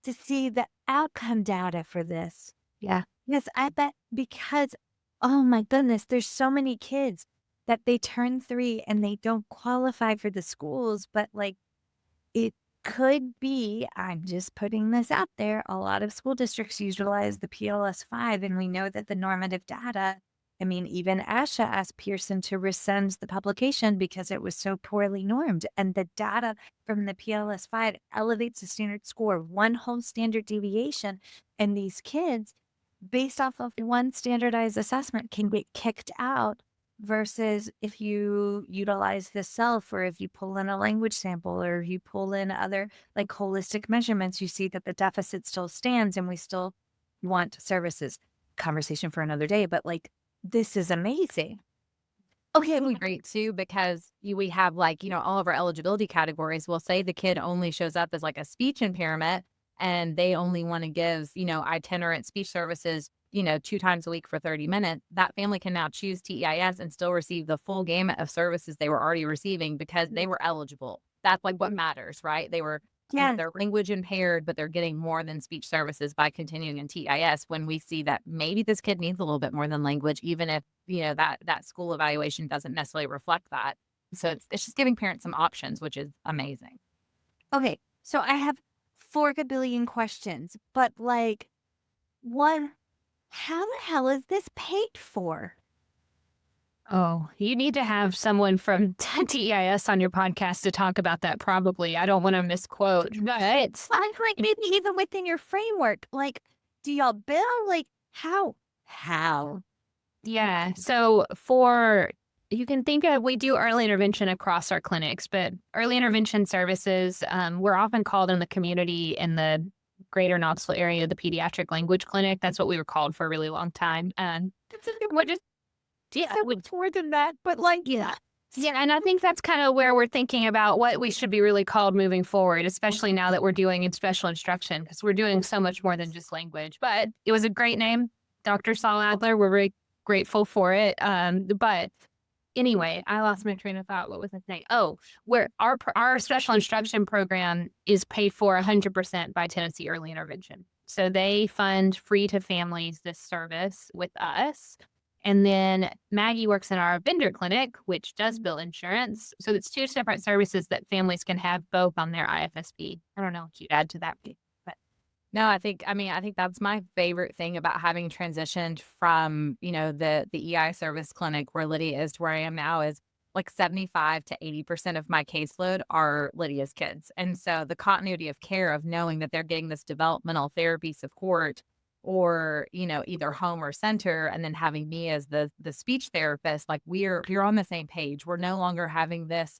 [SPEAKER 2] to see the outcome data for this.
[SPEAKER 4] Yeah.
[SPEAKER 2] Yes, I bet, because, oh my goodness, there's so many kids that they turn 3 and they don't qualify for the schools, but like it could be, I'm just putting this out there, a lot of school districts utilize the PLS-5, and we know that the normative data, I mean, even ASHA asked Pearson to rescind the publication because it was so poorly normed. And the data from the PLS-5 elevates the standard score 1 whole standard deviation. And these kids, based off of 1 standardized assessment, can get kicked out, versus if you utilize the self, or if you pull in a language sample, or you pull in other like holistic measurements, you see that the deficit still stands and we still want services. Conversation for another day, but like, this is amazing.
[SPEAKER 3] Okay, it'll be great too, because we have like, all of our eligibility categories will say the kid only shows up as like a speech impairment, and they only want to give, itinerant speech services, 2 times a week for 30 minutes. That family can now choose TEIS and still receive the full gamut of services they were already receiving because they were eligible. that's like what matters, right? They were, they're language impaired, but they're getting more than speech services by continuing in TEIS, when we see that maybe this kid needs a little bit more than language, even if, that school evaluation doesn't necessarily reflect that. So it's just giving parents some options, which is amazing.
[SPEAKER 2] Okay, so I have 4 billion questions, but like, how the hell is this paid for?
[SPEAKER 4] Oh, you need to have someone from TEIS on your podcast to talk about that, probably. I don't want to misquote, but
[SPEAKER 2] I'm like, maybe even within your framework, like, do y'all bill? Like, how?
[SPEAKER 4] yeah. So you can think of, we do early intervention across our clinics, but early intervention services, we're often called in the community in the greater Knoxville area, the pediatric language clinic. That's what we were called for a really long time. And what just, yeah,
[SPEAKER 2] More than that, but like,
[SPEAKER 4] yeah, and I think that's kind of where we're thinking about what we should be really called moving forward, especially now that we're doing in special instruction, because we're doing so much more than just language. But it was a great name, Dr. Saul Adler. We're very grateful for it. But anyway, I lost my train of thought. What was I saying? Oh, where our special instruction program is paid for 100% by Tennessee Early Intervention. So they fund free to families this service with us. And then Maggie works in our vendor clinic, which does bill insurance. So it's 2 separate services that families can have both on their IFSP. I don't know what you'd add to that. But
[SPEAKER 3] No, I think that's my favorite thing about having transitioned from, the EI service clinic where Lydia is to where I am now, is like 75 to 80% of my caseload are Lydia's kids. And so the continuity of care of knowing that they're getting this developmental therapy support, or, either home or center, and then having me as the speech therapist, like you're on the same page. We're no longer having this,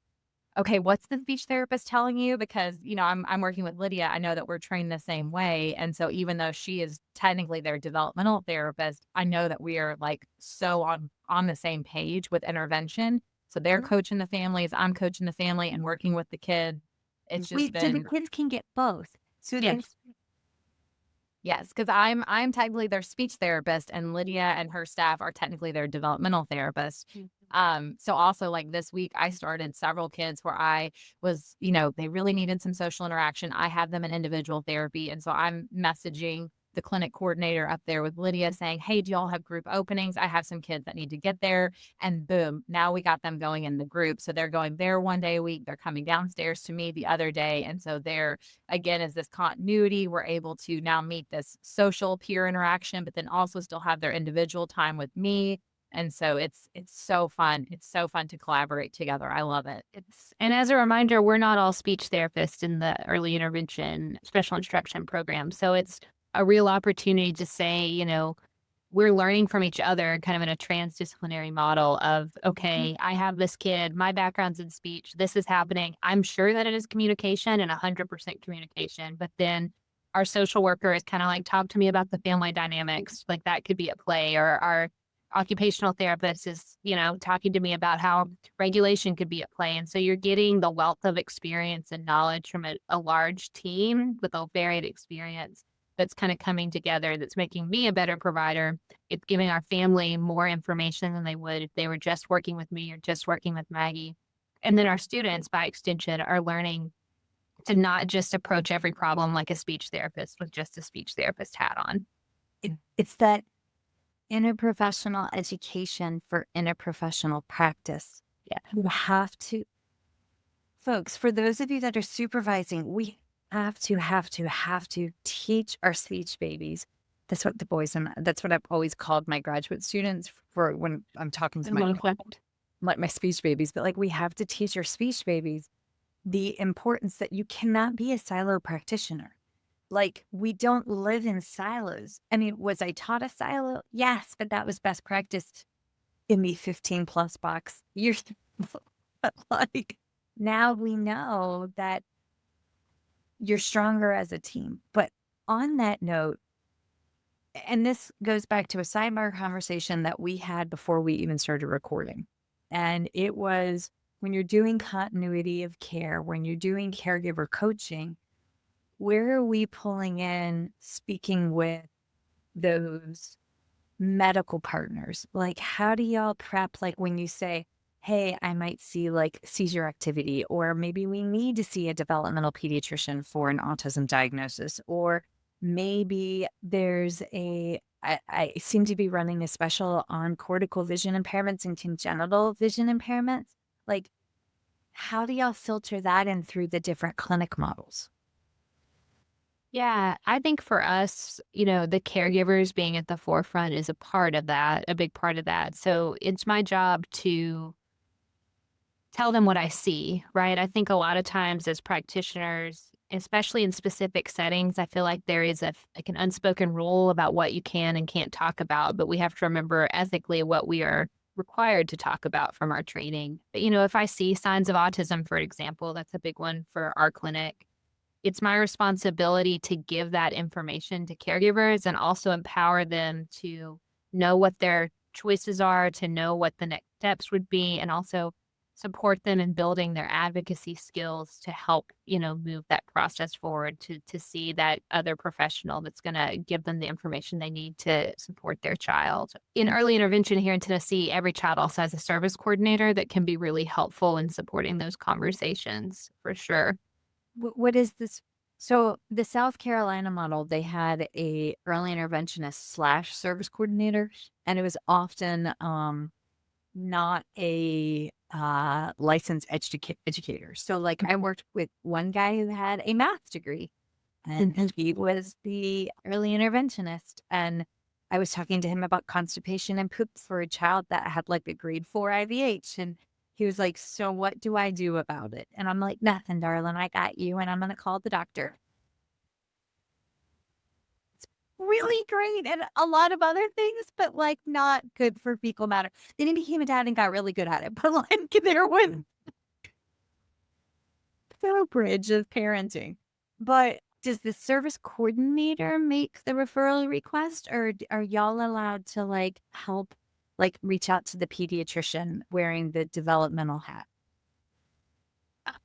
[SPEAKER 3] okay, what's the speech therapist telling you? Because, I'm working with Lydia. I know that we're trained the same way. And so even though she is technically their developmental therapist, I know that we are like so on the same page with intervention. So they're coaching the families, I'm coaching the family, and working with the kid. It's just
[SPEAKER 2] so the kids can get both. So
[SPEAKER 4] yes.
[SPEAKER 3] Yes, because I'm technically their speech therapist, and Lydia and her staff are technically their developmental therapist. So also, like, this week I started several kids where I was, they really needed some social interaction. I have them in individual therapy. And so I'm messaging the clinic coordinator up there with Lydia saying, hey, do y'all have group openings? I have some kids that need to get there. And boom, now we got them going in the group. So they're going there 1 day a week. They're coming downstairs to me the other day. And so there, again, is this continuity. We're able to now meet this social peer interaction, but then also still have their individual time with me. And so it's so fun. It's so fun to collaborate together. I love it.
[SPEAKER 4] And as a reminder, we're not all speech therapists in the early intervention special instruction program. So it's a real opportunity to say, we're learning from each other kind of in a transdisciplinary model of, okay, I have this kid, my background's in speech, this is happening. I'm sure that it is communication and 100% communication, but then our social worker is kind of like, talk to me about the family dynamics. Like that could be at play, or our occupational therapist is, talking to me about how regulation could be at play. And so you're getting the wealth of experience and knowledge from a large team with a varied experience that's kind of coming together, that's making me a better provider. It's giving our family more information than they would if they were just working with me or just working with Maggie. And then our students, by extension, are learning to not just approach every problem like a speech therapist with just a speech therapist hat on.
[SPEAKER 2] It's that interprofessional education for interprofessional practice.
[SPEAKER 4] Yeah.
[SPEAKER 2] You have to, folks, for those of you that are supervising, we have to teach our speech babies. That's what that's what I've always called my graduate students for when I'm talking to my speech babies. But like, we have to teach our speech babies the importance that you cannot be a silo practitioner. Like, we don't live in silos. I mean, was I taught a silo? Yes, but that was best practice in the 15 plus box years. But like, now we know that you're stronger as a team. But on that note, and this goes back to a sidebar conversation that we had before we even started recording. And it was, when you're doing continuity of care, when you're doing caregiver coaching, where are we pulling in speaking with those medical partners? Like, how do y'all prep? Like, when you say, hey, I might see like seizure activity, or maybe we need to see a developmental pediatrician for an autism diagnosis, or maybe there's I seem to be running a special on cortical vision impairments and congenital vision impairments. Like, how do y'all filter that in through the different clinic models?
[SPEAKER 4] Yeah, I think for us, the caregivers being at the forefront is a part of that, a big part of that. So it's my job to tell them what I see, right? I think a lot of times as practitioners, especially in specific settings, I feel like there is like an unspoken rule about what you can and can't talk about, but we have to remember ethically what we are required to talk about from our training. But if I see signs of autism, for example, that's a big one for our clinic. It's my responsibility to give that information to caregivers and also empower them to know what their choices are, to know what the next steps would be, and also support them in building their advocacy skills to help, move that process forward to see that other professional that's going to give them the information they need to support their child. In early intervention here in Tennessee, every child also has a service coordinator that can be really helpful in supporting those conversations for sure.
[SPEAKER 2] What is this? So the South Carolina model, they had a early interventionist slash service coordinator, and it was often not a licensed educator. So like I worked with one guy who had a math degree, and he was the early interventionist. And I was talking to him about constipation and poop for a child that had like a grade 4 IVH. And he was like, so what do I do about it? And I'm like, nothing, darling. I got you. And I'm going to call the doctor. It's really great. And a lot of other things, but like not good for fecal matter. Then he became a dad and got really good at it. But like there went the bridge of parenting. But does the service coordinator make the referral request, or are y'all allowed to like help, like reach out to the pediatrician wearing the developmental hat?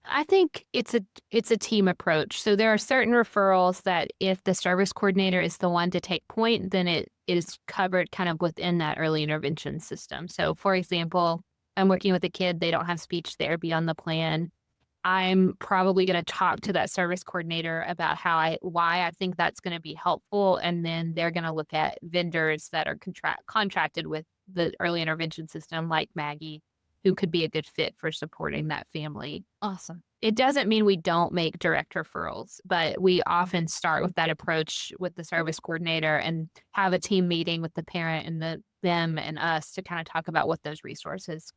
[SPEAKER 4] I think it's a team approach. So there are certain referrals that if the service coordinator is the one to take point, then it is covered kind of within that early intervention system. So for example, I'm working with a kid, they don't have speech therapy on the plan. I'm probably going to talk to that service coordinator about why I think that's going to be helpful. And then they're going to look at vendors that are contracted with the early intervention system like Maggie, who could be a good fit for supporting that family.
[SPEAKER 2] Awesome.
[SPEAKER 4] It doesn't mean we don't make direct referrals, but we often start with that approach with the service coordinator and have a team meeting with the parent and them and us to kind of talk about what those resources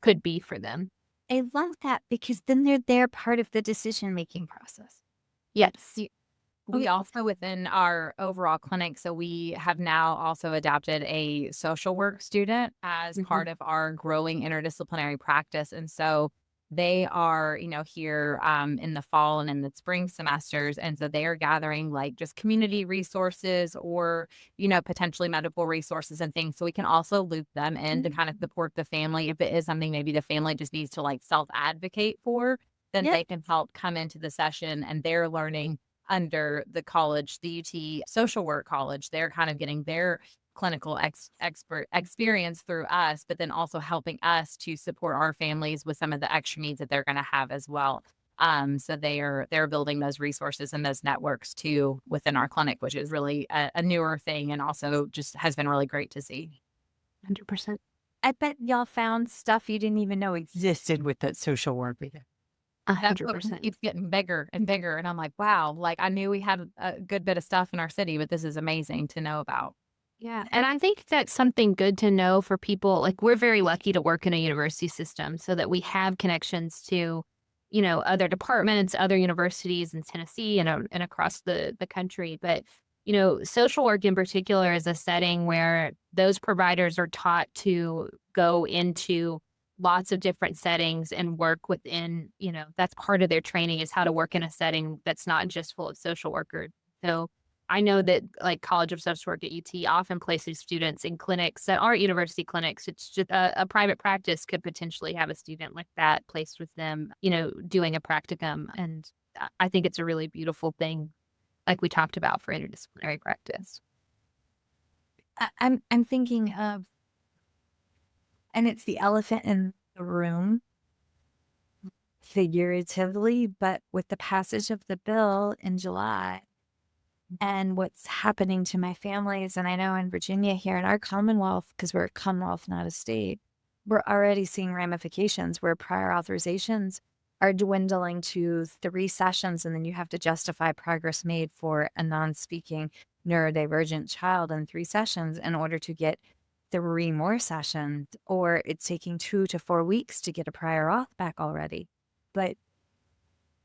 [SPEAKER 4] could be for them.
[SPEAKER 2] I love that because then they're part of the decision-making process.
[SPEAKER 4] Yes.
[SPEAKER 3] We also, within our overall clinic, so we have now also adopted a social work student as part of our growing interdisciplinary practice. And so they are, here in the fall and in the spring semesters. And so they are gathering like just community resources or, potentially medical resources and things. So we can also loop them in to kind of support the family. If it is something maybe the family just needs to like self-advocate for, then they can help come into the session and they're learning under the college, the UT Social Work College. They're kind of getting their clinical expert experience through us, but then also helping us to support our families with some of the extra needs that they're going to have as well. So they're building those resources and those networks too within our clinic, which is really a newer thing and also just has been really great to see.
[SPEAKER 4] 100%.
[SPEAKER 2] I bet y'all found stuff you didn't even know existed with that social work.
[SPEAKER 4] 100%.
[SPEAKER 3] Keeps getting bigger and bigger. And I'm like, wow, like I knew we had a good bit of stuff in our city, but this is amazing to know about.
[SPEAKER 4] Yeah. And I think that's something good to know for people. Like we're very lucky to work in a university system so that we have connections to, other departments, other universities in Tennessee and across the country. But, social work in particular is a setting where those providers are taught to go into lots of different settings and work within, that's part of their training is how to work in a setting that's not just full of social workers. So I know that like College of Social Work at UT often places students in clinics that aren't university clinics. It's just a private practice could potentially have a student like that placed with them, doing a practicum. And I think it's a really beautiful thing, like we talked about for interdisciplinary practice.
[SPEAKER 2] I'm thinking of, and it's the elephant in the room figuratively, but with the passage of the bill in July and what's happening to my families, and I know in Virginia here in our Commonwealth, because we're a Commonwealth, not a state, we're already seeing ramifications where prior authorizations are dwindling to 3 sessions, and then you have to justify progress made for a non-speaking neurodivergent child in 3 sessions in order to get 3 more sessions, or it's taking 2 to 4 weeks to get a prior auth back already. But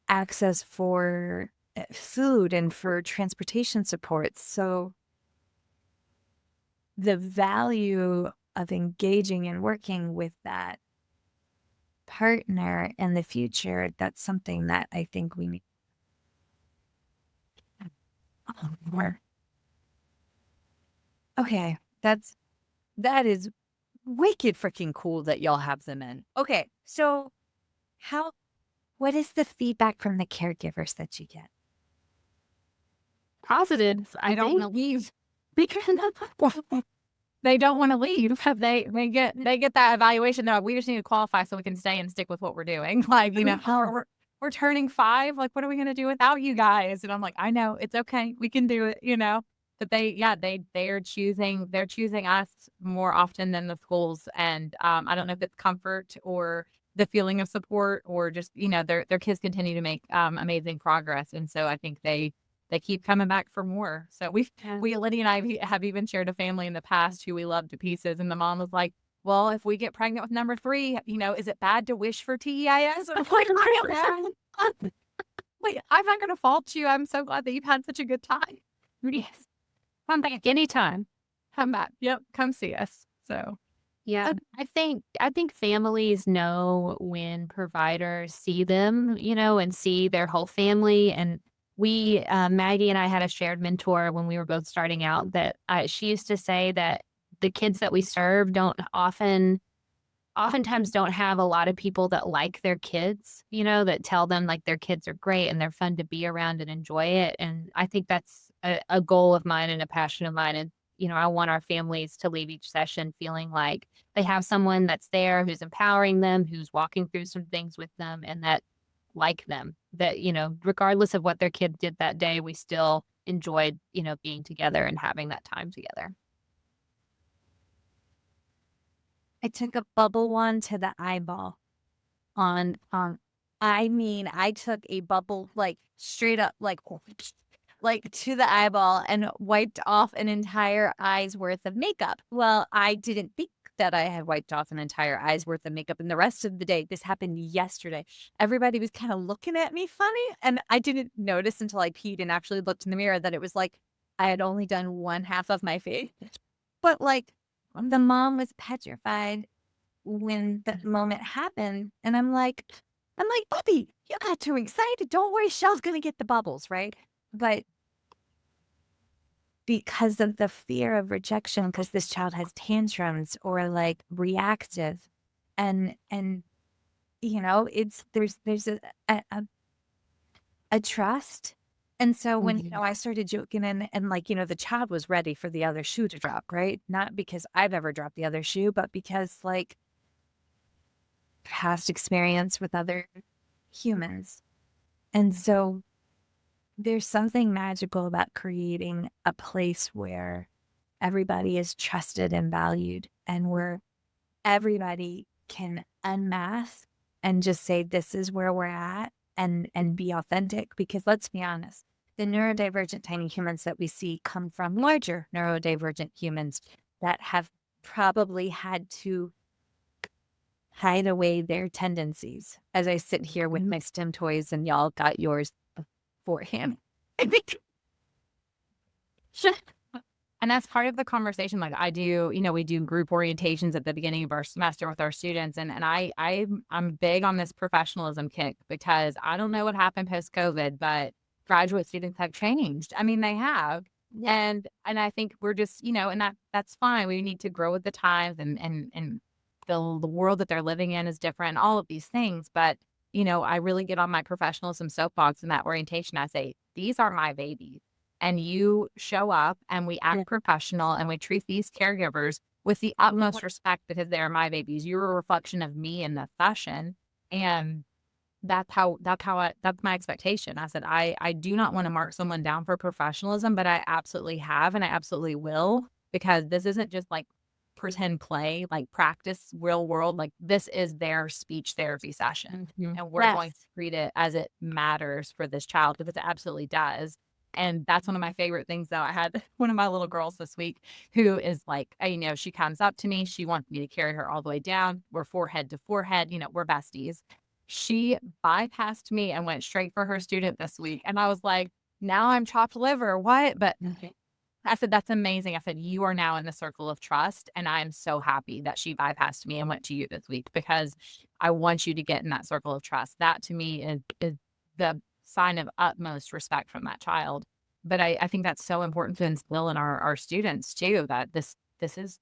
[SPEAKER 2] access for food and for transportation support. So the value of engaging and working with that partner in the future, that's something that I think we need more. Okay, that is wicked freaking cool that y'all have them in. Okay, so what is the feedback from the caregivers that you get?
[SPEAKER 3] Positive. I don't want to leave because they don't want to leave. They get that evaluation. No, we just need to qualify so we can stay and stick with what we're doing. Like, we're turning 5. Like, what are we going to do without you guys? And I'm like, I know, it's okay. We can do it, But they're choosing us more often than the schools. And I don't know if it's comfort or the feeling of support or just, their kids continue to make amazing progress. And so I think they keep coming back for more. So Lydia and I have even shared a family in the past who we love to pieces. And the mom was like, well, if we get pregnant with number 3, is it bad to wish for TEIS? And I'm like, wait, I'm not going to fault you. I'm so glad that you've had such a good time.
[SPEAKER 4] Yes. Come back anytime.
[SPEAKER 3] Come back. Yep. Come see us. So.
[SPEAKER 4] Yeah, I think families know when providers see them, and see their whole family. And we, Maggie and I had a shared mentor when we were both starting out that she used to say that the kids that we serve oftentimes don't have a lot of people that like their kids, that tell them like their kids are great and they're fun to be around and enjoy it. And I think that's a goal of mine and a passion of mine. And I want our families to leave each session feeling like they have someone that's there who's empowering them, who's walking through some things with them, and that like them, that, regardless of what their kid did that day, we still enjoyed, being together and having that time together.
[SPEAKER 2] I took a bubble one to the eyeball I took a bubble, like straight up, like to the eyeball and wiped off an entire eye's worth of makeup. Well, I didn't think that I had wiped off an entire eye's worth of makeup. And the rest of the day, this happened yesterday, everybody was kind of looking at me funny. And I didn't notice until I peed and actually looked in the mirror that it was like I had only done 1/2 of my face. But like the mom was petrified when the moment happened. And I'm like, Bobby, you got too excited. Don't worry, Shell's going to get the bubbles, right? But because of the fear of rejection, because this child has tantrums or like reactive, and there's a trust. And so when I started joking and the child was ready for the other shoe to drop, right? Not because I've ever dropped the other shoe, but because like past experience with other humans. And so there's something magical about creating a place where everybody is trusted and valued, and where everybody can unmask and just say, this is where we're at, and be authentic. Because let's be honest, the neurodivergent tiny humans that we see come from larger neurodivergent humans that have probably had to hide away their tendencies. As I sit here with my STEM toys and y'all got yours beforehand.
[SPEAKER 3] And that's part of the conversation. Like I do, we do group orientations at the beginning of our semester with our students. And I'm big on this professionalism kick, because I don't know what happened post-COVID, but graduate students have changed. I mean, they have. Yeah. And I think we're just, and that's fine. We need to grow with the times, and the world that they're living in is different, all of these things. But, I really get on my professionalism soapbox in that orientation. I say, these are my babies. And you show up and we act professional and we treat these caregivers with the utmost respect because they're my babies. You're a reflection of me in that fashion. And that's my expectation. I said, I do not want to mark someone down for professionalism, but I absolutely have, and I absolutely will, because this isn't just like pretend play, like practice real world. Like this is their speech therapy session. And we're going to treat it as it matters for this child, because it absolutely does. And that's one of my favorite things, though. I had one of my little girls this week who is like, she comes up to me. She wants me to carry her all the way down. We're forehead to forehead. We're besties. She bypassed me and went straight for her student this week. And I was like, now I'm chopped liver. What? But I said, that's amazing. I said, you are now in the circle of trust. And I'm so happy that she bypassed me and went to you this week, because I want you to get in that circle of trust. That to me is the sign of utmost respect from that child. But I think that's so important to instill in our students too, that this is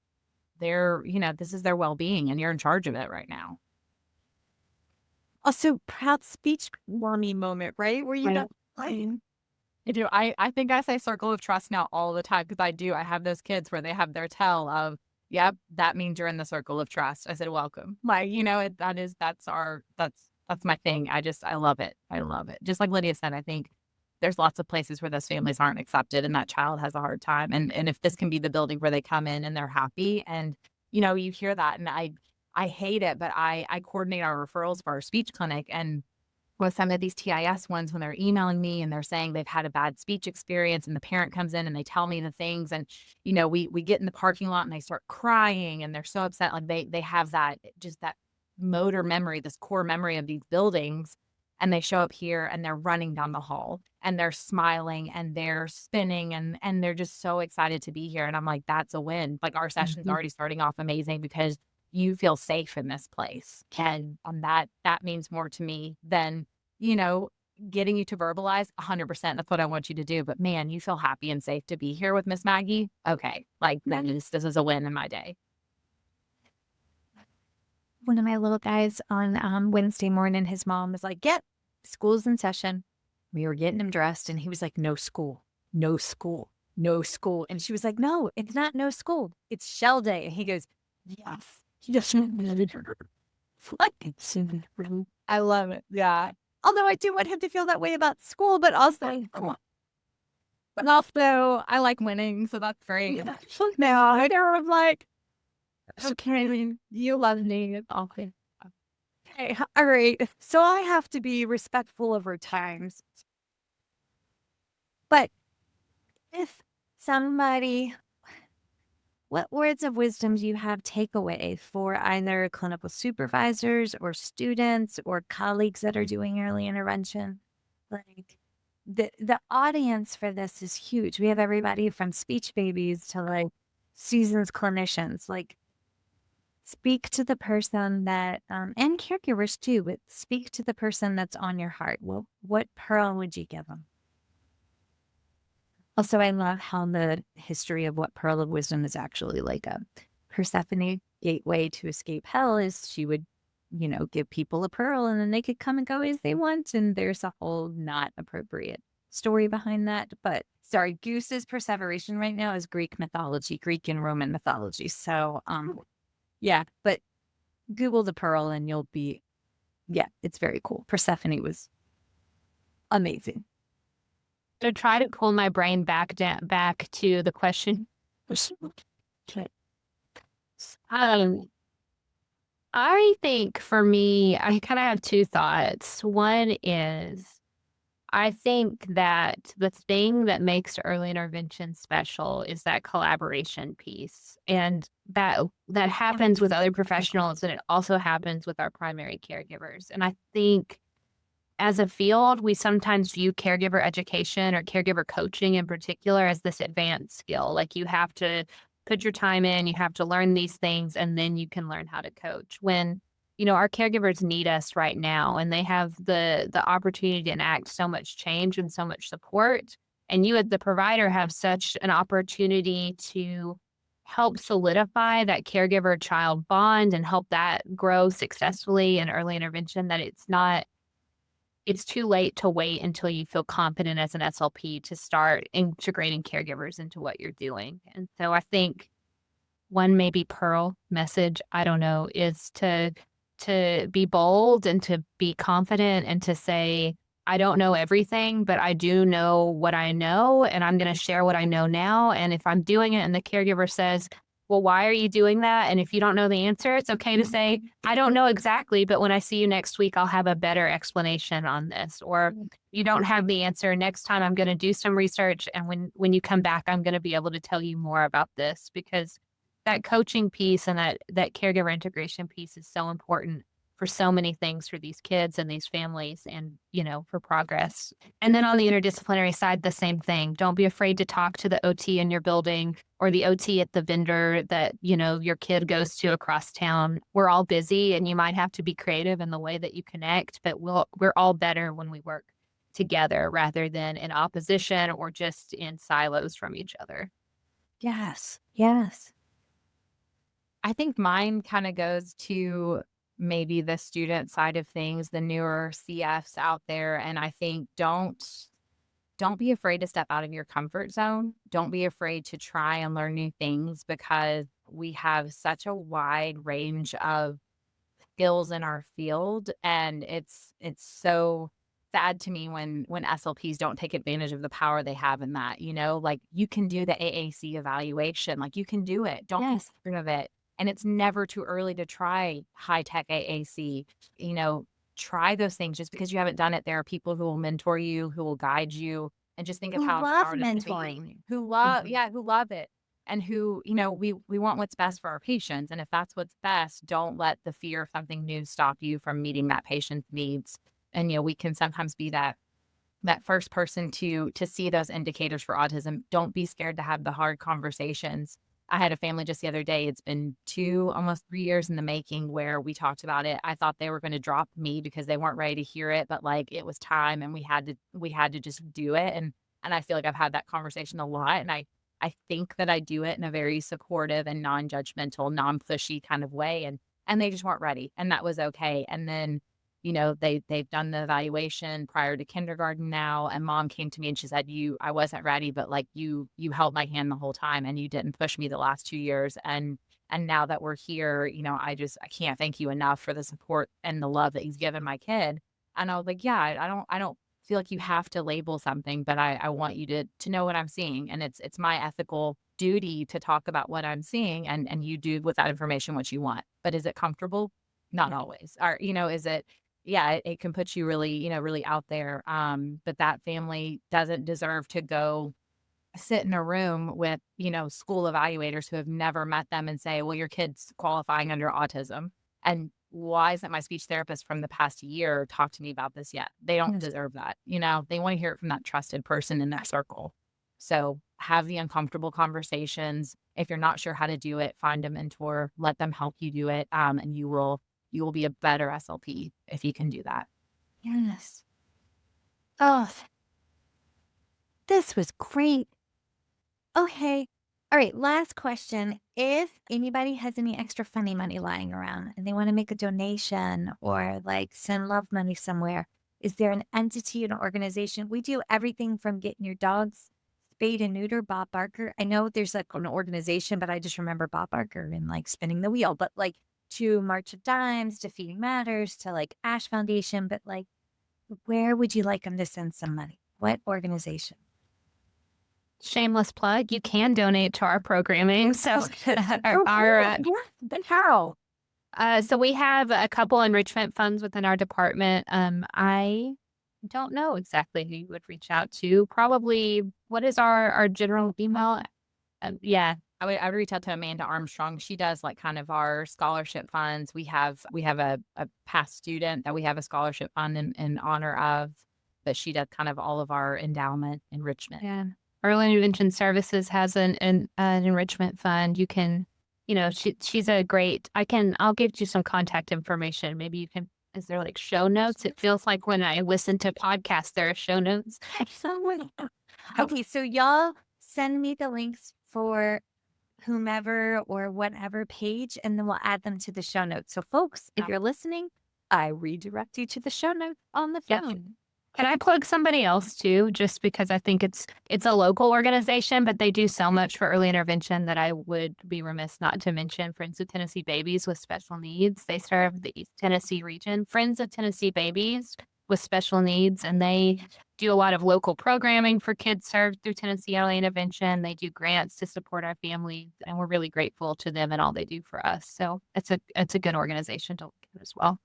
[SPEAKER 3] this is their well-being, and you're in charge of it right now.
[SPEAKER 2] Also, proud speech mommy moment, right? Where you got playing.
[SPEAKER 3] I do. I think I say circle of trust now all the time, because I do. I have those kids where they have their tell of, yep, that means you're in the circle of trust. I said, welcome. Like, that's my thing. I love it. I love it. Just like Lydia said, I think there's lots of places where those families aren't accepted and that child has a hard time. And if this can be the building where they come in and they're happy, and, you hear that, and I hate it, but I coordinate our referrals for our speech clinic. And with some of these TEIS ones, when they're emailing me and they're saying they've had a bad speech experience, and the parent comes in and they tell me the things, and, we get in the parking lot and they start crying and they're so upset. Like they have that motor memory, this core memory of these buildings. And they show up here and they're running down the hall and they're smiling and they're spinning and they're just so excited to be here. And I'm like, that's a win. Like our session's already starting off amazing because you feel safe in this place. And that means more to me than, getting you to verbalize 100%. That's what I want you to do. But man, you feel happy and safe to be here with Miss Maggie. Okay. Like this is a win in my day.
[SPEAKER 2] One of my little guys on Wednesday morning, his mom was like, "Yep, school's in session." We were getting him dressed and he was like, "No school, no school, no school." And she was like, "No, it's not no school. It's shell day." And he goes, "Yes." I love it. Yeah. Although I do want him to feel that way about school, but also
[SPEAKER 3] I like winning, so that's great.
[SPEAKER 2] now I'm like, okay, you love me. Okay. Okay. All right. So I have to be respectful of her times. But if somebody, what words of wisdom do you have takeaway for either clinical supervisors or students or colleagues that are doing early intervention? Like the audience for this is huge. We have everybody from speech babies to like seasoned clinicians. Like, speak to the person that, and caregivers too, but speak to the person that's on your heart. Well, what pearl would you give them? Also, I love how the history of what pearl of wisdom is actually like a Persephone gateway to escape hell is she would, give people a pearl and then they could come and go as they want. And there's a whole not appropriate story behind that. But sorry, Goose's perseveration right now is Greek mythology, Greek and Roman mythology. So, yeah, but Google the pearl and you'll be, it's very cool. Persephone was amazing.
[SPEAKER 4] To try to pull my brain back to the question. I think for me, I kind of have two thoughts. One is, I think that the thing that makes early intervention special is that collaboration piece. And that happens with other professionals, and it also happens with our primary caregivers. And I think as a field, we sometimes view caregiver education or caregiver coaching in particular as this advanced skill. Like you have to put your time in, you have to learn these things, and then you can learn how to coach. When our caregivers need us right now, and they have the opportunity to enact so much change and so much support. And you as the provider have such an opportunity to help solidify that caregiver-child bond and help that grow successfully in early intervention, that it's too late to wait until you feel confident as an SLP to start integrating caregivers into what you're doing. And so I think one maybe pearl message, I don't know, is to be bold and to be confident and to say, I don't know everything, but I do know what I know, and I'm going to share what I know now. And if I'm doing it and the caregiver says, well, why are you doing that? And if you don't know the answer, it's okay to say, I don't know exactly, but when I see you next week, I'll have a better explanation on this. Or you don't have the answer. Next time I'm going to do some research. And when you come back, I'm going to be able to tell you more about this, because that coaching piece and that caregiver integration piece is so important for so many things for these kids and these families and, for progress. And then on the interdisciplinary side, the same thing. Don't be afraid to talk to the OT in your building or the OT at the vendor that, your kid goes to across town. We're all busy and you might have to be creative in the way that you connect, but we're all better when we work together rather than in opposition or just in silos from each other.
[SPEAKER 2] Yes. Yes.
[SPEAKER 3] I think mine kind of goes to maybe the student side of things, the newer CFs out there. And I think don't be afraid to step out of your comfort zone. Don't be afraid to try and learn new things, because we have such a wide range of skills in our field. And it's so sad to me when SLPs don't take advantage of the power they have in that, like you can do the AAC evaluation, like you can do it. Don't be scared of it. And it's never too early to try high-tech AAC. Try those things. Just because you haven't done it, there are people who will mentor you, who will guide you, and just think of how
[SPEAKER 2] love
[SPEAKER 3] empowered it
[SPEAKER 2] mentoring.
[SPEAKER 3] is. Who love it. And who, we want what's best for our patients. And if that's what's best, don't let the fear of something new stop you from meeting that patient's needs. And, we can sometimes be that first person to see those indicators for autism. Don't be scared to have the hard conversations. I had a family just the other day. It's been almost 3 years in the making, where we talked about it. I thought they were going to drop me because they weren't ready to hear it, but like it was time and we had to just do it. And I feel like I've had that conversation a lot. And I think that I do it in a very supportive and non-judgmental, non-pushy kind of way. And they just weren't ready. And that was okay. And then, they've done the evaluation prior to kindergarten now. And mom came to me and she said, I wasn't ready, but like you held my hand the whole time and you didn't push me the last 2 years. And now that we're here, I can't thank you enough for the support and the love that he's given my kid. And I was like, yeah, I don't feel like you have to label something, but I want you to know what I'm seeing. And it's my ethical duty to talk about what I'm seeing, and you do with that information what you want. But is it comfortable? Not always. Or, is it, yeah, it can put you really, really out there. But that family doesn't deserve to go sit in a room with, school evaluators who have never met them and say, well, your kid's qualifying under autism. And why isn't my speech therapist from the past year talk to me about this yet? They don't deserve that. They want to hear it from that trusted person in their circle. So have the uncomfortable conversations. If you're not sure how to do it, find a mentor, let them help you do it. And you will be a better SLP if you can do that.
[SPEAKER 2] Yes. Oh, this was great. Okay. All right. Last question. If anybody has any extra funny money lying around and they want to make a donation or like send love money somewhere, is there an entity, an organization? We do everything from getting your dogs spayed and neuter, Bob Barker. I know there's like an organization, but I just remember Bob Barker and like spinning the wheel, but like to March of Dimes, to Feeding Matters, to like Ash Foundation, but like, where would you like them to send some money? What organization?
[SPEAKER 4] Shameless plug, you can donate to our programming. So
[SPEAKER 2] How?
[SPEAKER 4] So we have a couple enrichment funds within our department. I don't know exactly who you would reach out to. Probably, what is our general email? Yeah.
[SPEAKER 3] I would reach out to Amanda Armstrong. She does like kind of our scholarship funds. We have a past student that we have a scholarship fund in honor of, but she does kind of all of our endowment enrichment.
[SPEAKER 4] Yeah. Early Intervention Services has an enrichment fund. You can, she's a great, I'll give you some contact information. Maybe you can, is there like show notes? It feels like when I listen to podcasts, there are show notes.
[SPEAKER 2] Okay, so y'all send me the links for whomever or whatever page, and then we'll add them to the show notes. So folks, if you're listening, I redirect you to the show notes on the phone.
[SPEAKER 4] Can I plug somebody else too? Just because I think it's a local organization, but they do so much for early intervention that I would be remiss not to mention Friends of Tennessee Babies with Special Needs. They serve the East Tennessee region. Friends of Tennessee Babies with Special Needs, and they do a lot of local programming for kids served through Tennessee Early Intervention. They do grants to support our families, and we're really grateful to them and all they do for us. So it's a good organization to look at as well.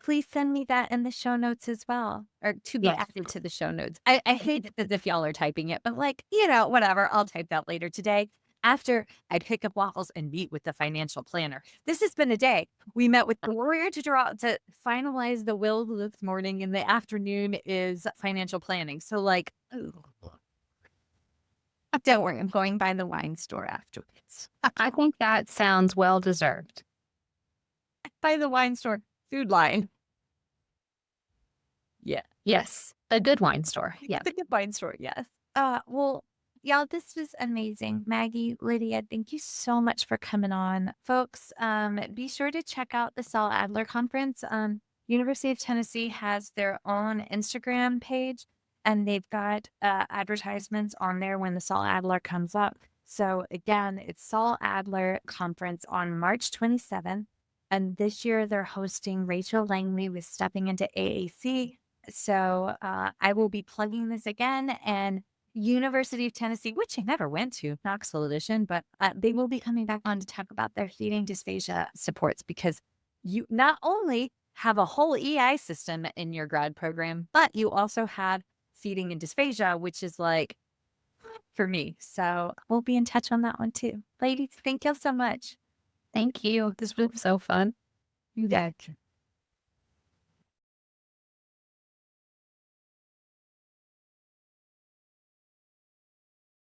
[SPEAKER 2] Please send me that in the show notes as well, or to be
[SPEAKER 4] Yes.
[SPEAKER 2] added to the show notes. I hate it as if y'all are typing it, but like, you know, whatever. I'll type that later today after I pick up waffles and meet with the financial planner. This has been a day. We met with the lawyer to finalize the will this morning. In the afternoon is financial planning. So like, don't worry, I'm going by the wine store afterwards.
[SPEAKER 4] I think that sounds well deserved.
[SPEAKER 2] By the wine store. Food line. Yeah.
[SPEAKER 4] Yes. A good wine store. Yeah.
[SPEAKER 2] The good wine store, yes. Well, y'all, this was amazing. Maggie, Lydia, thank you so much for coming on. Folks, be sure to check out the Saul Adler Conference. University of Tennessee has their own Instagram page, and they've got advertisements on there when the Saul Adler comes up. So again, it's Saul Adler Conference on March 27th. And this year they're hosting Rachel Langley with Stepping into AAC. So I will be plugging this again. And University of Tennessee, which I never went to, Knoxville edition, but they will be coming back on to talk about their feeding dysphagia supports, because you not only have a whole EI system in your grad program, but you also have feeding and dysphagia, which is like for me. So we'll be in touch on that one too. Ladies, thank you so much.
[SPEAKER 4] Thank you. This was so fun.
[SPEAKER 2] You bet.